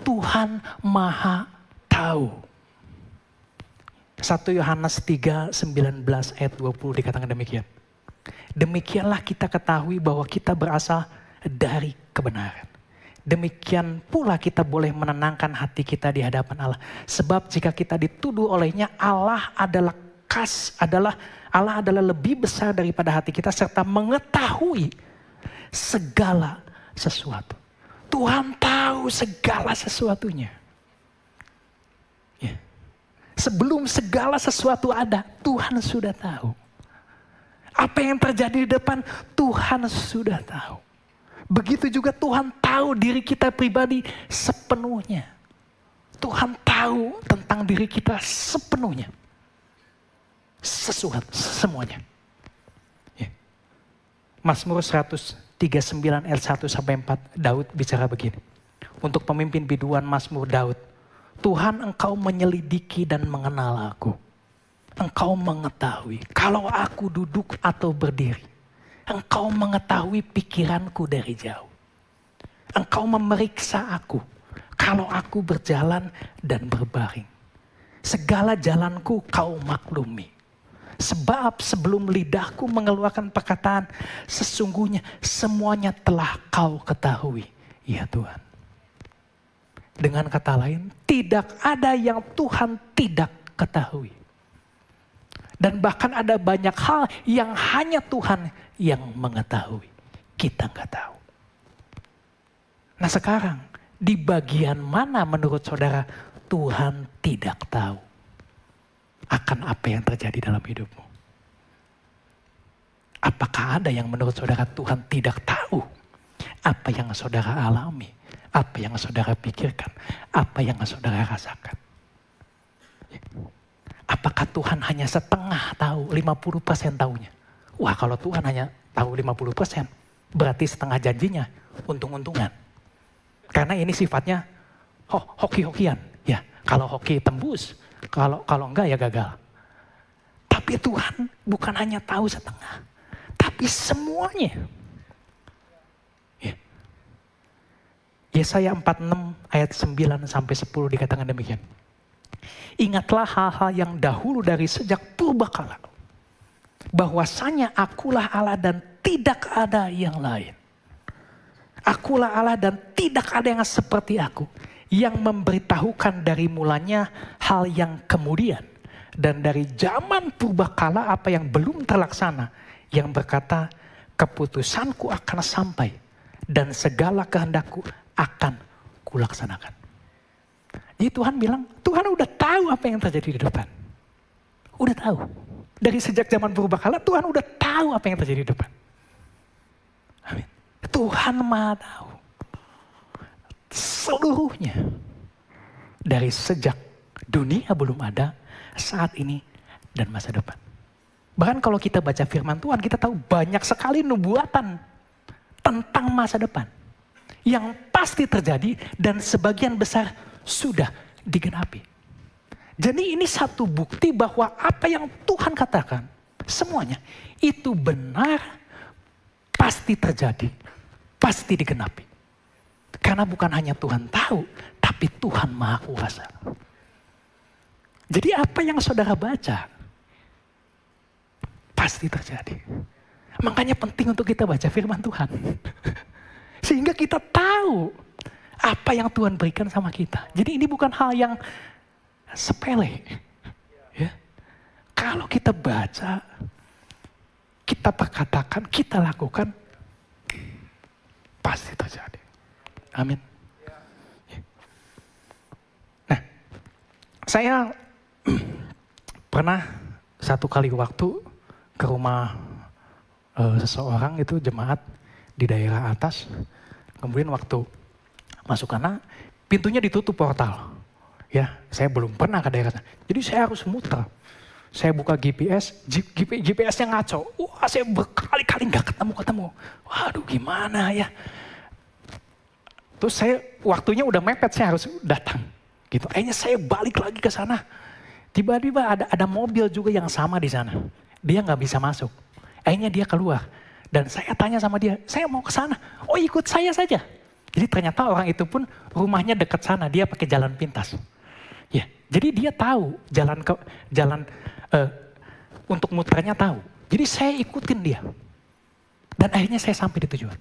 Tuhan Maha Tahu. 1 Yohanes 3:19 ayat 20 dikatakan demikian. Demikianlah kita ketahui bahwa kita berasal dari kebenaran. Demikian pula kita boleh menenangkan hati kita di hadapan Allah. Sebab jika kita dituduh olehnya, Allah adalah lebih besar daripada hati kita serta mengetahui segala sesuatu. Tuhan tahu segala sesuatunya. Ya. Sebelum segala sesuatu ada, Tuhan sudah tahu. Apa yang terjadi di depan, Tuhan sudah tahu. Begitu juga Tuhan tahu diri kita pribadi sepenuhnya. Tuhan tahu tentang diri kita sepenuhnya. Semuanya. Ya. Mazmur 139 ayat 1-4 Daud bicara begini. Untuk pemimpin biduan Mazmur Daud. Tuhan engkau menyelidiki dan mengenal aku. Engkau mengetahui kalau aku duduk atau berdiri. Engkau mengetahui pikiranku dari jauh. Engkau memeriksa aku kalau aku berjalan dan berbaring. Segala jalanku kau maklumi. Sebab sebelum lidahku mengeluarkan perkataan, sesungguhnya semuanya telah kau ketahui, ya Tuhan. Dengan kata lain, tidak ada yang Tuhan tidak ketahui. Dan bahkan ada banyak hal yang hanya Tuhan yang mengetahui. Kita nggak tahu. Nah sekarang, di bagian mana menurut saudara Tuhan tidak tahu akan apa yang terjadi dalam hidupmu? Apakah ada yang menurut saudara Tuhan tidak tahu apa yang saudara alami, apa yang saudara pikirkan, apa yang saudara rasakan? Apakah Tuhan hanya setengah tahu, 50% tahunya? Wah kalau Tuhan hanya tahu 50%, berarti setengah janjinya untung-untungan. Karena ini sifatnya hoki-hokian. Ya, kalau hoki tembus, kalau enggak ya gagal. Tapi Tuhan bukan hanya tahu setengah, tapi semuanya. Ya. Yesaya 46 ayat 9-10 dikatakan demikian. Ingatlah hal-hal yang dahulu dari sejak purbakala. Bahwasanya akulah Allah dan tidak ada yang lain. Akulah Allah dan tidak ada yang seperti aku. Yang memberitahukan dari mulanya hal yang kemudian. Dan dari zaman purbakala apa yang belum terlaksana. Yang berkata keputusanku akan sampai. Dan segala kehendakku akan kulaksanakan. Jadi Tuhan bilang, Tuhan udah tahu apa yang terjadi di depan. Udah tahu. Dari sejak zaman purbakala, Tuhan udah tahu apa yang terjadi di depan. Amin. Tuhan Maha tahu. Seluruhnya. Dari sejak dunia belum ada, saat ini, dan masa depan. Bahkan kalau kita baca firman Tuhan, kita tahu banyak sekali nubuatan tentang masa depan. Yang pasti terjadi dan sebagian besar sudah digenapi. Jadi ini satu bukti bahwa apa yang Tuhan katakan, semuanya itu benar, pasti terjadi, pasti digenapi. Karena bukan hanya Tuhan tahu, tapi Tuhan Maha Kuasa. Jadi apa yang saudara baca, pasti terjadi. Makanya penting untuk kita baca firman Tuhan. Sehingga kita tahu apa yang Tuhan berikan sama kita. Jadi ini bukan hal yang sepele. Ya. Kalau kita baca, kita perkatakan, kita lakukan, pasti terjadi. Amin. Nah, saya pernah satu kali waktu ke rumah seseorang itu jemaat di daerah atas. Kemudian waktu masuk sana, pintunya ditutup portal. Ya, saya belum pernah ke daerah sana. Jadi saya harus muter. Saya buka GPS-nya ngaco. Wah, saya berkali-kali nggak ketemu. Waduh, gimana ya? Terus saya waktunya udah mepet, saya harus datang. Gitu. Akhirnya saya balik lagi ke sana. Tiba-tiba ada mobil juga yang sama di sana. Dia nggak bisa masuk. Akhirnya dia keluar. Dan saya tanya sama dia, saya mau ke sana. Oh, ikut saya saja. Jadi ternyata orang itu pun rumahnya dekat sana. Dia pakai jalan pintas. Ya, jadi dia tahu jalan untuk muternya tahu. Jadi saya ikutin dia. Dan akhirnya saya sampai di tujuan.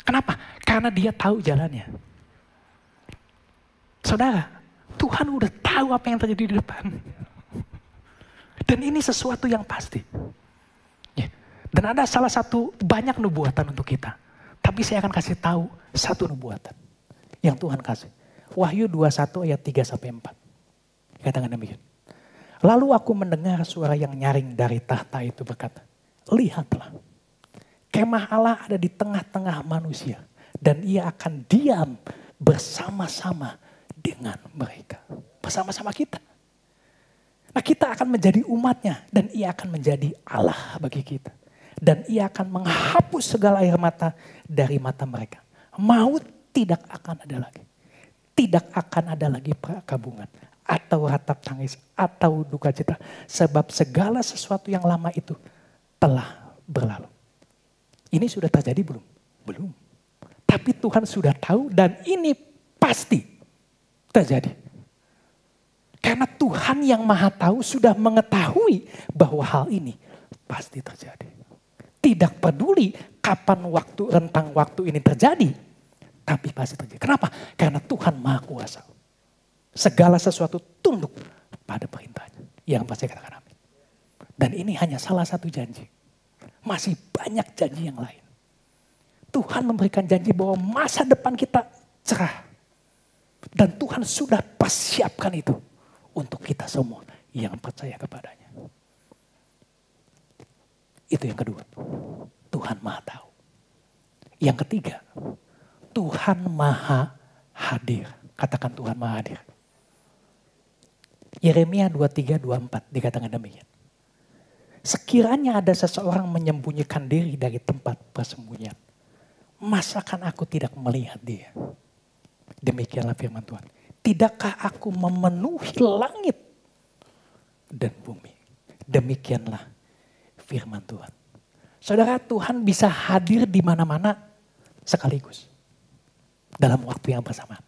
Kenapa? Karena dia tahu jalannya. Saudara, Tuhan udah tahu apa yang terjadi di depan. Dan ini sesuatu yang pasti. Ya. Dan ada salah satu banyak nubuatan untuk kita. Tapi saya akan kasih tahu satu nubuatan yang Tuhan kasih. Wahyu 21 ayat 3-4. Katakan demikian. Lalu aku mendengar suara yang nyaring dari tahta itu berkata, lihatlah, kemah Allah ada di tengah-tengah manusia. Dan ia akan diam bersama-sama dengan mereka. Bersama-sama kita. Nah, kita akan menjadi umatnya dan ia akan menjadi Allah bagi kita. Dan ia akan menghapus segala air mata dari mata mereka. Maut tidak akan ada lagi. Tidak akan ada lagi perkabungan. Atau ratap tangis, atau duka cita. Sebab segala sesuatu yang lama itu telah berlalu. Ini sudah terjadi belum? Belum. Tapi Tuhan sudah tahu dan ini pasti terjadi. Karena Tuhan yang Maha Tahu sudah mengetahui bahwa hal ini pasti terjadi. Tidak peduli kapan rentang waktu ini terjadi, tapi pasti terjadi. Kenapa? Karena Tuhan Maha Kuasa. Segala sesuatu tunduk pada perintahnya. Yang pasti katakan amin. Dan ini hanya salah satu janji. Masih banyak janji yang lain. Tuhan memberikan janji bahwa masa depan kita cerah. Dan Tuhan sudah persiapkan itu untuk kita semua yang percaya kepadanya. Itu yang kedua. Tuhan Maha Tahu. Yang ketiga, Tuhan Maha Hadir. Katakan Tuhan Maha Hadir. Yeremia 23-24 dikatakan demikian. Sekiranya ada seseorang menyembunyikan diri dari tempat persembunyian, masakan aku tidak melihat dia? Demikianlah firman Tuhan. Tidakkah aku memenuhi langit dan bumi? Demikianlah firman Tuhan. Saudara, Tuhan bisa hadir di mana-mana sekaligus. Dalam waktu yang bersamaan.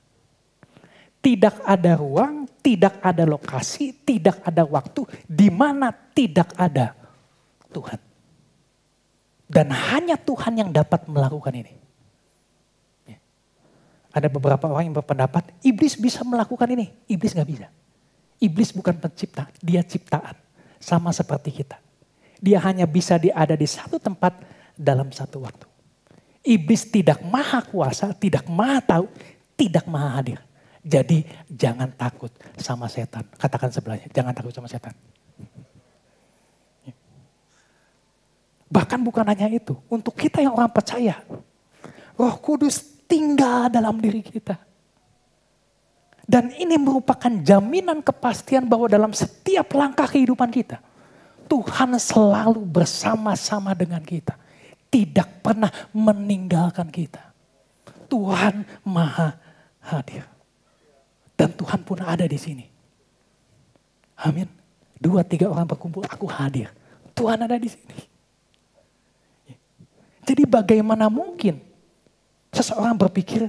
Tidak ada ruang, tidak ada lokasi, tidak ada waktu di mana tidak ada Tuhan. Dan hanya Tuhan yang dapat melakukan ini. Ada beberapa orang yang berpendapat iblis bisa melakukan ini. Iblis gak bisa. Iblis bukan pencipta, dia ciptaan. Sama seperti kita. Dia hanya bisa ada di satu tempat dalam satu waktu. Iblis tidak maha kuasa, tidak maha tahu, tidak maha hadir. Jadi jangan takut sama setan. Katakan sebelahnya, jangan takut sama setan. Bahkan bukan hanya itu. Untuk kita yang orang percaya. Roh Kudus tinggal dalam diri kita. Dan ini merupakan jaminan kepastian bahwa dalam setiap langkah kehidupan kita. Tuhan selalu bersama-sama dengan kita. Tidak pernah meninggalkan kita. Tuhan Maha Hadir. Dan Tuhan pun ada di sini. Amin. 2-3 orang berkumpul, aku hadir. Tuhan ada di sini. Jadi bagaimana mungkin seseorang berpikir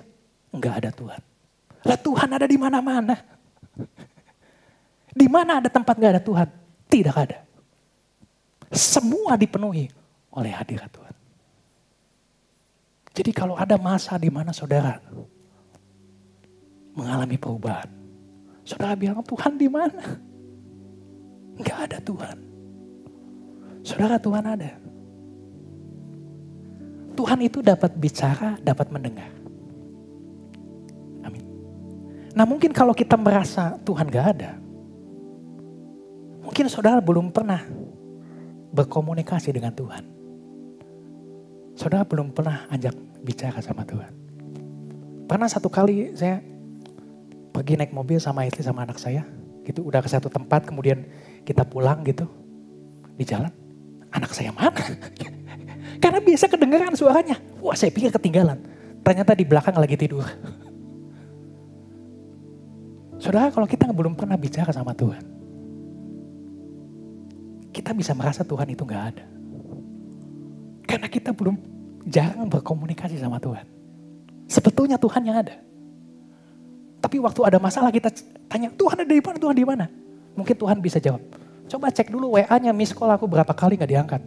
enggak ada Tuhan. Lah Tuhan ada di mana-mana. Di mana ada tempat enggak ada Tuhan? Tidak ada. Semua dipenuhi oleh hadirat Tuhan. Jadi kalau ada masa di mana saudara mengalami perubahan. Saudara bilang, Tuhan di mana? Enggak ada Tuhan. Saudara, Tuhan ada. Tuhan itu dapat bicara, dapat mendengar. Amin. Nah mungkin kalau kita merasa Tuhan gak ada. Mungkin saudara belum pernah berkomunikasi dengan Tuhan. Saudara belum pernah ajak bicara sama Tuhan. Pernah satu kali saya pergi naik mobil sama istri sama anak saya. Gitu, udah ke satu tempat kemudian kita pulang gitu. Di jalan, anak saya mana? Karena biasa kedengeran suaranya. Wah, saya pikir ketinggalan. Ternyata di belakang lagi tidur. Saudara, kalau kita belum pernah bicara sama Tuhan, kita bisa merasa Tuhan itu gak ada. Karena kita belum jarang berkomunikasi sama Tuhan. Sebetulnya Tuhan yang ada. Tapi waktu ada masalah kita tanya, Tuhan ada di mana? Tuhan di mana? Mungkin Tuhan bisa jawab. Coba cek dulu WA-nya, miss call aku berapa kali gak diangkat.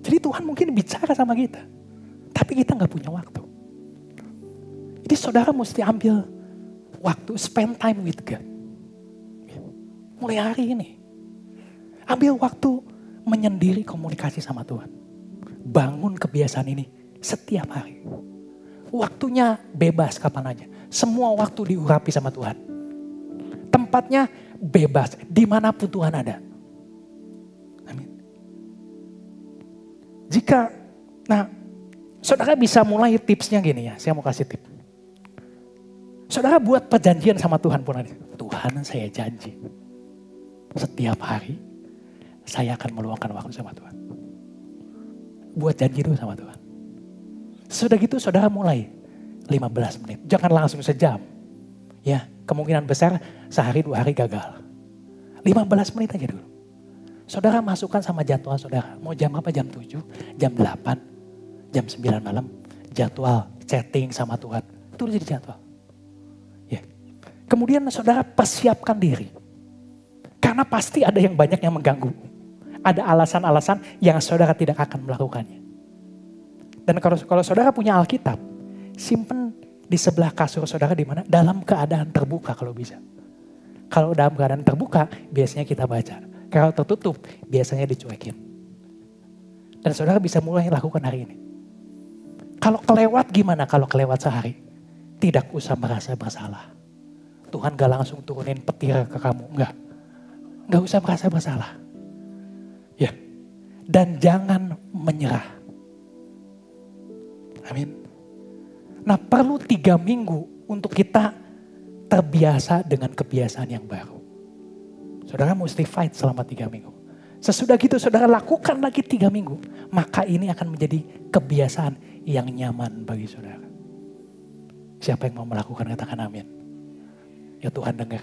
Jadi Tuhan mungkin bicara sama kita. Tapi kita gak punya waktu. Jadi saudara mesti ambil waktu, spend time with God. Mulai hari ini. Ambil waktu menyendiri komunikasi sama Tuhan. Bangun kebiasaan ini setiap hari. Waktunya bebas kapan aja. Semua waktu diurapi sama Tuhan. Tempatnya bebas, dimanapun Tuhan ada. Amin. Saudara bisa mulai tipsnya gini ya, saya mau kasih tip. Saudara buat perjanjian sama Tuhan pun ada. Tuhan, saya janji, setiap hari saya akan meluangkan waktu sama Tuhan. Buat janji itu sama Tuhan. Sudah gitu saudara mulai 15 menit, jangan langsung sejam. Ya, kemungkinan besar sehari 2 hari gagal. 15 menit aja dulu. Saudara masukkan sama jadwal saudara. Mau jam apa? Jam 7, jam 8, jam 9 malam. Jadwal chatting sama Tuhan. Itu jadi jadwal. Ya. Kemudian saudara persiapkan diri. Karena pasti ada yang banyak yang mengganggu. Ada alasan-alasan yang saudara tidak akan melakukannya. Dan kalau saudara punya Alkitab, simpen di sebelah kasur saudara di mana? Dalam keadaan terbuka kalau bisa. Kalau dalam keadaan terbuka, biasanya kita baca. Kalau tertutup, biasanya dicuekin. Dan saudara bisa mulai lakukan hari ini. Kalau kelewat gimana? Kalau kelewat sehari, tidak usah merasa bersalah. Tuhan gak langsung turunin petir ke kamu, enggak. Gak usah merasa bersalah. Ya. Dan jangan menyerah. Amin. Nah, perlu 3 minggu untuk kita terbiasa dengan kebiasaan yang baru. Saudara mesti fight selama 3 minggu. Sesudah gitu saudara lakukan lagi 3 minggu. Maka ini akan menjadi kebiasaan yang nyaman bagi saudara. Siapa yang mau melakukan katakan amin. Ya Tuhan dengar.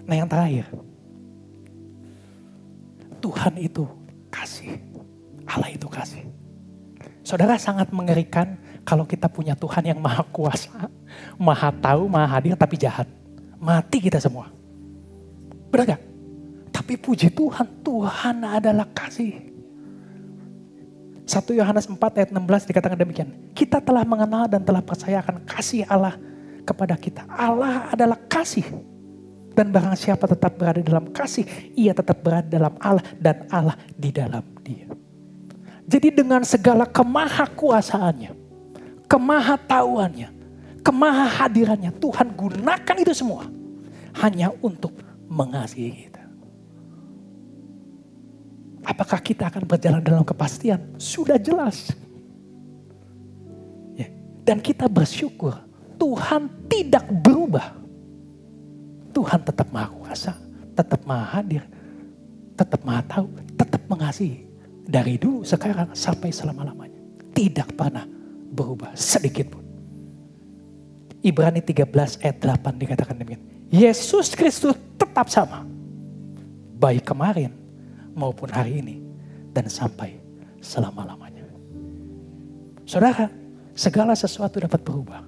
Nah yang terakhir. Tuhan itu kasih. Allah itu kasih. Saudara sangat mengerikan kalau kita punya Tuhan yang maha kuasa, maha tahu, maha hadir tapi jahat. Mati kita semua. Benar gak? Tapi puji Tuhan, Tuhan adalah kasih. 1 Yohanes 4 ayat 16 dikatakan demikian. Kita telah mengenal dan telah percaya akan kasih Allah kepada kita. Allah adalah kasih. Dan barang siapa tetap berada dalam kasih, ia tetap berada dalam Allah dan Allah di dalam dia. Jadi dengan segala kemahakuasaannya, kemahatauannya, kemahahadirannya, Tuhan gunakan itu semua hanya untuk mengasihi kita. Apakah kita akan berjalan dalam kepastian? Sudah jelas. Ya. Dan kita bersyukur Tuhan tidak berubah. Tuhan tetap maha kuasa, tetap maha hadir, tetap maha tahu, tetap mengasihi. Dari dulu, sekarang, sampai selama-lamanya. Tidak pernah berubah sedikit pun. Ibrani 13 ayat 8 dikatakan demikian. Yesus Kristus tetap sama. Baik kemarin maupun hari ini. Dan sampai selama-lamanya. Saudara, segala sesuatu dapat berubah.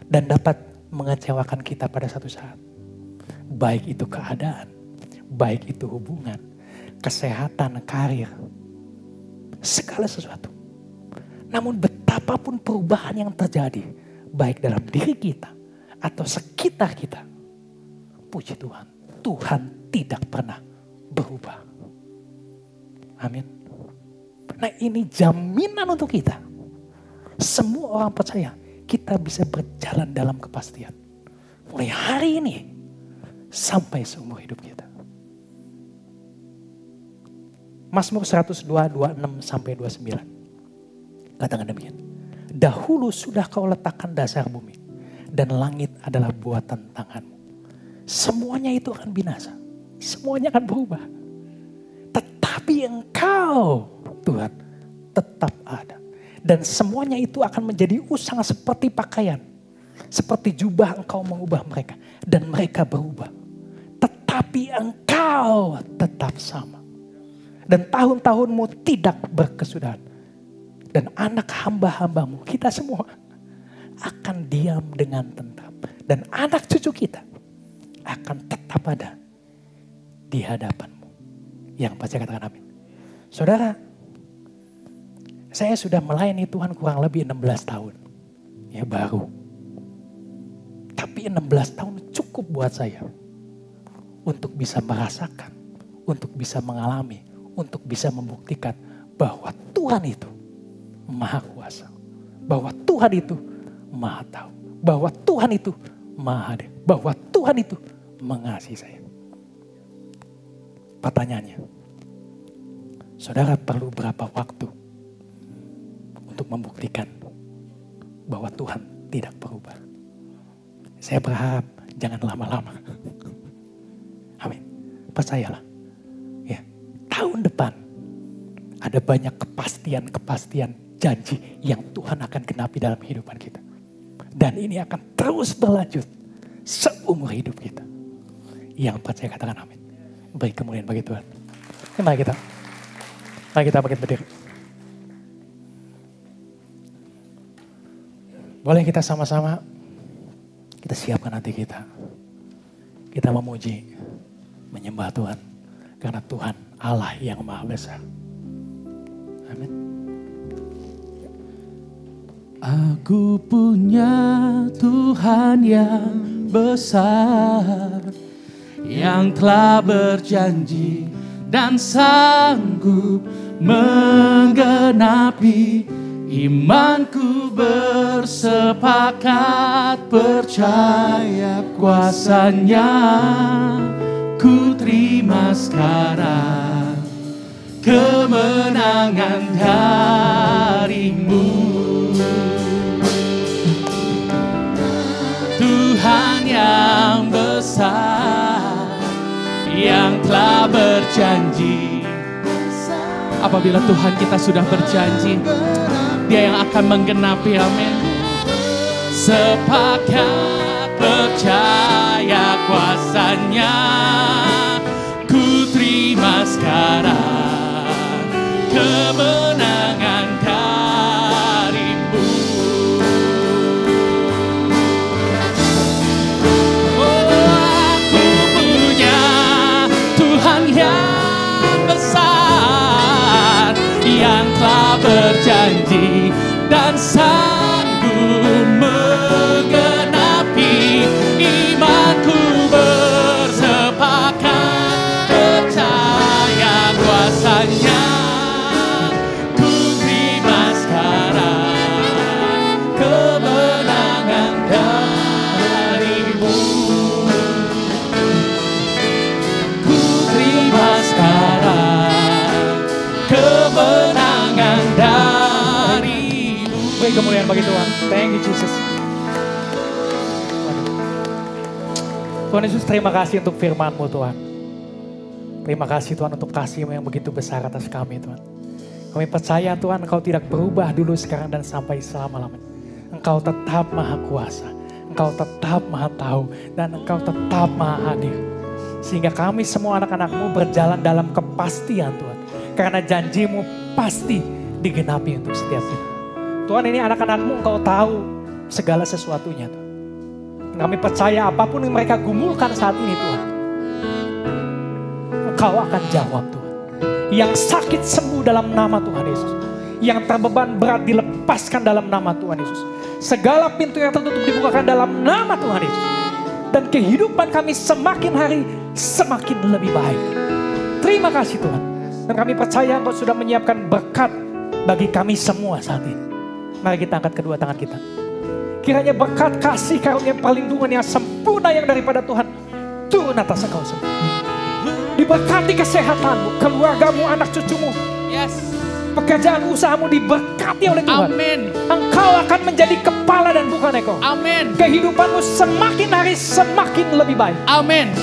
Dan dapat mengecewakan kita pada satu saat. Baik itu keadaan. Baik itu hubungan. Kesehatan, karir. Segala sesuatu. Namun betapapun perubahan yang terjadi. Baik dalam diri kita. Atau sekitar kita. Puji Tuhan. Tuhan tidak pernah berubah. Amin. Nah ini jaminan untuk kita. Semua orang percaya. Kita bisa berjalan dalam kepastian. Mulai hari ini. Sampai seumur hidup kita. Mazmur 102, 26 sampai 29. Katakan demikian. Dahulu sudah kau letakkan dasar bumi. Dan langit adalah buatan tanganmu. semuanya itu akan binasa. Semuanya akan berubah. Tetapi Engkau, Tuhan, tetap ada. Dan semuanya itu akan menjadi usang seperti pakaian. Seperti jubah Engkau mengubah mereka. Dan mereka berubah. Tetapi Engkau tetap sama. Dan tahun-tahunmu tidak berkesudahan. Dan anak hamba-hambamu, kita semua akan diam dengan tentram. Dan anak cucu kita akan tetap ada di hadapanmu. Yang pasti katakan amin. Saudara, saya sudah melayani Tuhan kurang lebih 16 tahun. Ya baru. Tapi 16 tahun cukup buat saya. Untuk bisa merasakan, untuk bisa mengalami, untuk bisa membuktikan bahwa Tuhan itu Maha Kuasa. Bahwa Tuhan itu Maha Tahu. Bahwa Tuhan itu Maha Hadir. Bahwa Tuhan itu mengasihi saya. Pertanyaannya, saudara perlu berapa waktu untuk membuktikan bahwa Tuhan tidak berubah? Saya berharap jangan lama-lama. Amin. Percayalah. Ya, tahun depan ada banyak kepastian-kepastian janji yang Tuhan akan genapi dalam kehidupan kita. Dan ini akan terus berlanjut seumur hidup kita. Yang percaya katakan amin. Beri kemuliaan bagi Tuhan. Mari kita bangkit berdiri. Boleh kita sama-sama kita siapkan hati kita. Kita memuji, menyembah Tuhan. Karena Tuhan Allah yang Maha Besar. Amin. Aku punya Tuhan yang besar, yang telah berjanji dan sanggup menggenapi. Imanku bersepakat percaya kuasanya. Ku terima sekarang kemenangan darimu. Tuhan yang besar, yang telah berjanji. Apabila Tuhan kita sudah berjanji, Dia yang akan menggenapi, amin. Sepakat percaya kuasanya. Ku terima sekarang kemenangan darimu. Oh, aku punya Tuhan yang besar, yang telah berjanji dan sanggup menggenapi. Imanku bersepakat percaya kuasanya. Ku terima sekarang kemenangan darimu. Ku terima sekarang kemenangan darimu. Beri kemuliaan bagi Tuhan. Thank you Jesus. Tuhan Yesus, terima kasih untuk firman-Mu Tuhan. Terima kasih Tuhan untuk kasih-Mu yang begitu besar atas kami Tuhan. Kami percaya Tuhan Engkau tidak berubah dulu, sekarang dan sampai selama-lamanya. Engkau tetap Maha Kuasa. Engkau tetap Maha Tahu. Dan Engkau tetap Maha Hadir. Sehingga kami semua anak-anak-Mu berjalan dalam kepastian Tuhan. Karena janji-Mu pasti digenapi untuk setiap kita. Tuhan, ini anak-anak-Mu Engkau tahu segala sesuatunya Tuhan. Kami percaya apapun yang mereka gumulkan saat ini Tuhan, Engkau akan jawab Tuhan. Yang sakit sembuh dalam nama Tuhan Yesus. Yang terbeban berat dilepaskan dalam nama Tuhan Yesus. Segala pintu yang tertutup dibukakan dalam nama Tuhan Yesus. Dan kehidupan kami semakin hari semakin lebih baik. Terima kasih Tuhan. Dan kami percaya Engkau sudah menyiapkan berkat bagi kami semua saat ini. Mari kita angkat kedua tangan kita. Kiranya berkat kasih karunia perlindungan yang sempurna yang daripada Tuhan turun atas engkau semua. Diberkati kesehatanmu, keluargamu, anak cucumu. Yes. pekerjaan usahamu diberkati oleh Tuhan. Amin. Engkau akan menjadi kepala dan bukan ekor. Amin. Kehidupanmu semakin hari semakin lebih baik. Amin.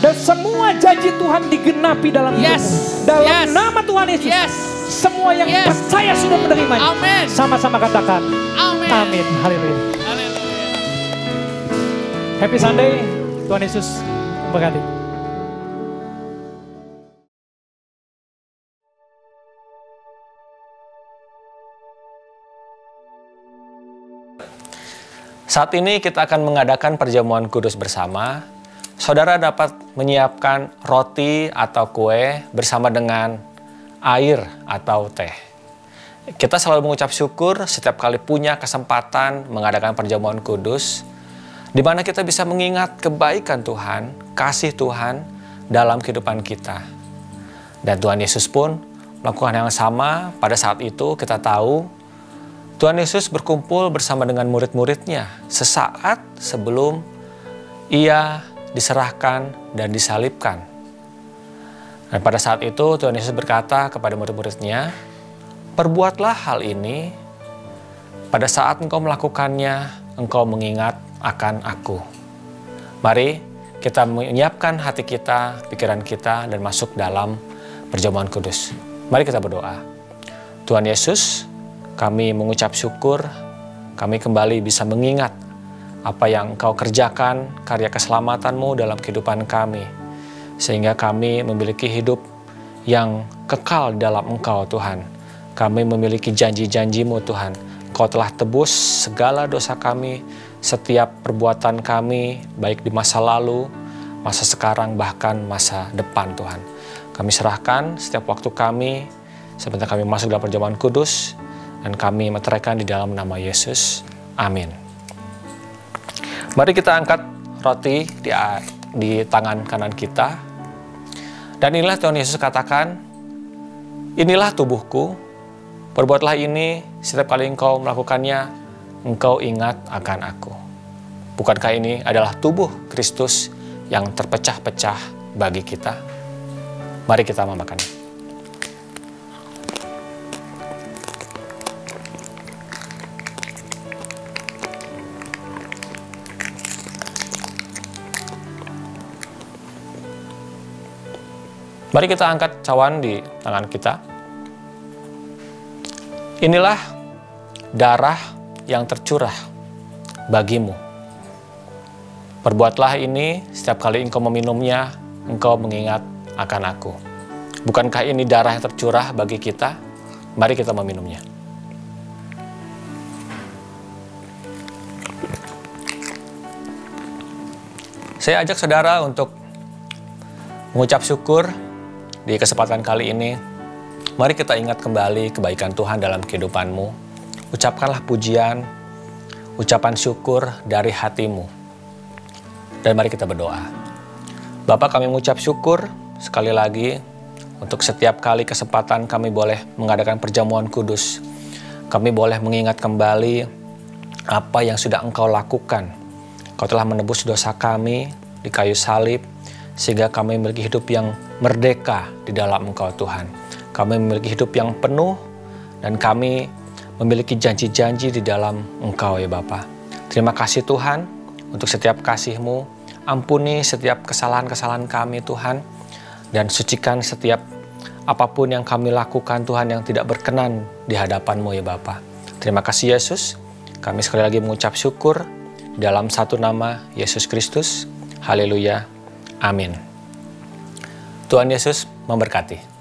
Dan semua janji Tuhan digenapi dalam hidupmu. Dalam nama Tuhan Yesus. Semua yang percaya sudah menerimanya. Amin. Sama-sama katakan. Amin. Amin. Haleluya. Happy Sunday. Tuhan Yesus memberkati. Saat ini kita akan mengadakan perjamuan kudus bersama. Saudara dapat menyiapkan roti atau kue bersama dengan air atau teh. Kita selalu mengucap syukur setiap kali punya kesempatan mengadakan perjamuan kudus, di mana kita bisa mengingat kebaikan Tuhan, kasih Tuhan dalam kehidupan kita. Dan Tuhan Yesus pun melakukan yang sama. Pada saat itu kita tahu Tuhan Yesus berkumpul bersama dengan murid-muridnya sesaat sebelum Ia diserahkan dan disalibkan. Dan pada saat itu Tuhan Yesus berkata kepada murid-muridnya, "Perbuatlah hal ini, pada saat engkau melakukannya, engkau mengingat akan Aku." Mari kita menyiapkan hati kita, pikiran kita, dan masuk dalam perjamuan kudus. Mari kita berdoa. Tuhan Yesus, kami mengucap syukur, kami kembali bisa mengingat apa yang Engkau kerjakan, karya keselamatan-Mu dalam kehidupan kami. Sehingga kami memiliki hidup yang kekal dalam Engkau, Tuhan. Kami memiliki janji-janji-Mu, Tuhan. Engkau telah tebus segala dosa kami, setiap perbuatan kami, baik di masa lalu, masa sekarang, bahkan masa depan, Tuhan. Kami serahkan setiap waktu kami, sebentar kami masuk dalam perjamuan kudus, dan kami meteraikan di dalam nama Yesus. Amin. Mari kita angkat roti di tangan kanan kita. Dan inilah Tuhan Yesus katakan, "Inilah tubuhku, perbuatlah ini setiap kali engkau melakukannya, engkau ingat akan Aku." Bukankah ini adalah tubuh Kristus yang terpecah-pecah bagi kita? Mari kita memakannya. Mari kita angkat cawan di tangan kita. Inilah darah yang tercurah bagimu. Perbuatlah ini setiap kali engkau meminumnya, engkau mengingat akan Aku. Bukankah ini darah yang tercurah bagi kita? Mari kita meminumnya. Saya ajak saudara untuk mengucap syukur. Di kesempatan kali ini, mari kita ingat kembali kebaikan Tuhan dalam kehidupanmu. Ucapkanlah pujian, ucapan syukur dari hatimu. Dan mari kita berdoa. Bapa, kami mengucap syukur sekali lagi untuk setiap kali kesempatan kami boleh mengadakan perjamuan kudus. Kami boleh mengingat kembali apa yang sudah Engkau lakukan. Engkau telah menebus dosa kami di kayu salib, sehingga kami memiliki hidup yang merdeka di dalam Engkau, Tuhan. Kami memiliki hidup yang penuh, dan kami memiliki janji-janji di dalam Engkau, ya Bapa. Terima kasih Tuhan untuk setiap kasih-Mu. Ampuni setiap kesalahan-kesalahan kami, Tuhan. Dan sucikan setiap apapun yang kami lakukan, Tuhan, yang tidak berkenan di hadapan-Mu, ya Bapa. Terima kasih Yesus. Kami sekali lagi mengucap syukur dalam satu nama, Yesus Kristus. Haleluya. Amin. Tuhan Yesus memberkati.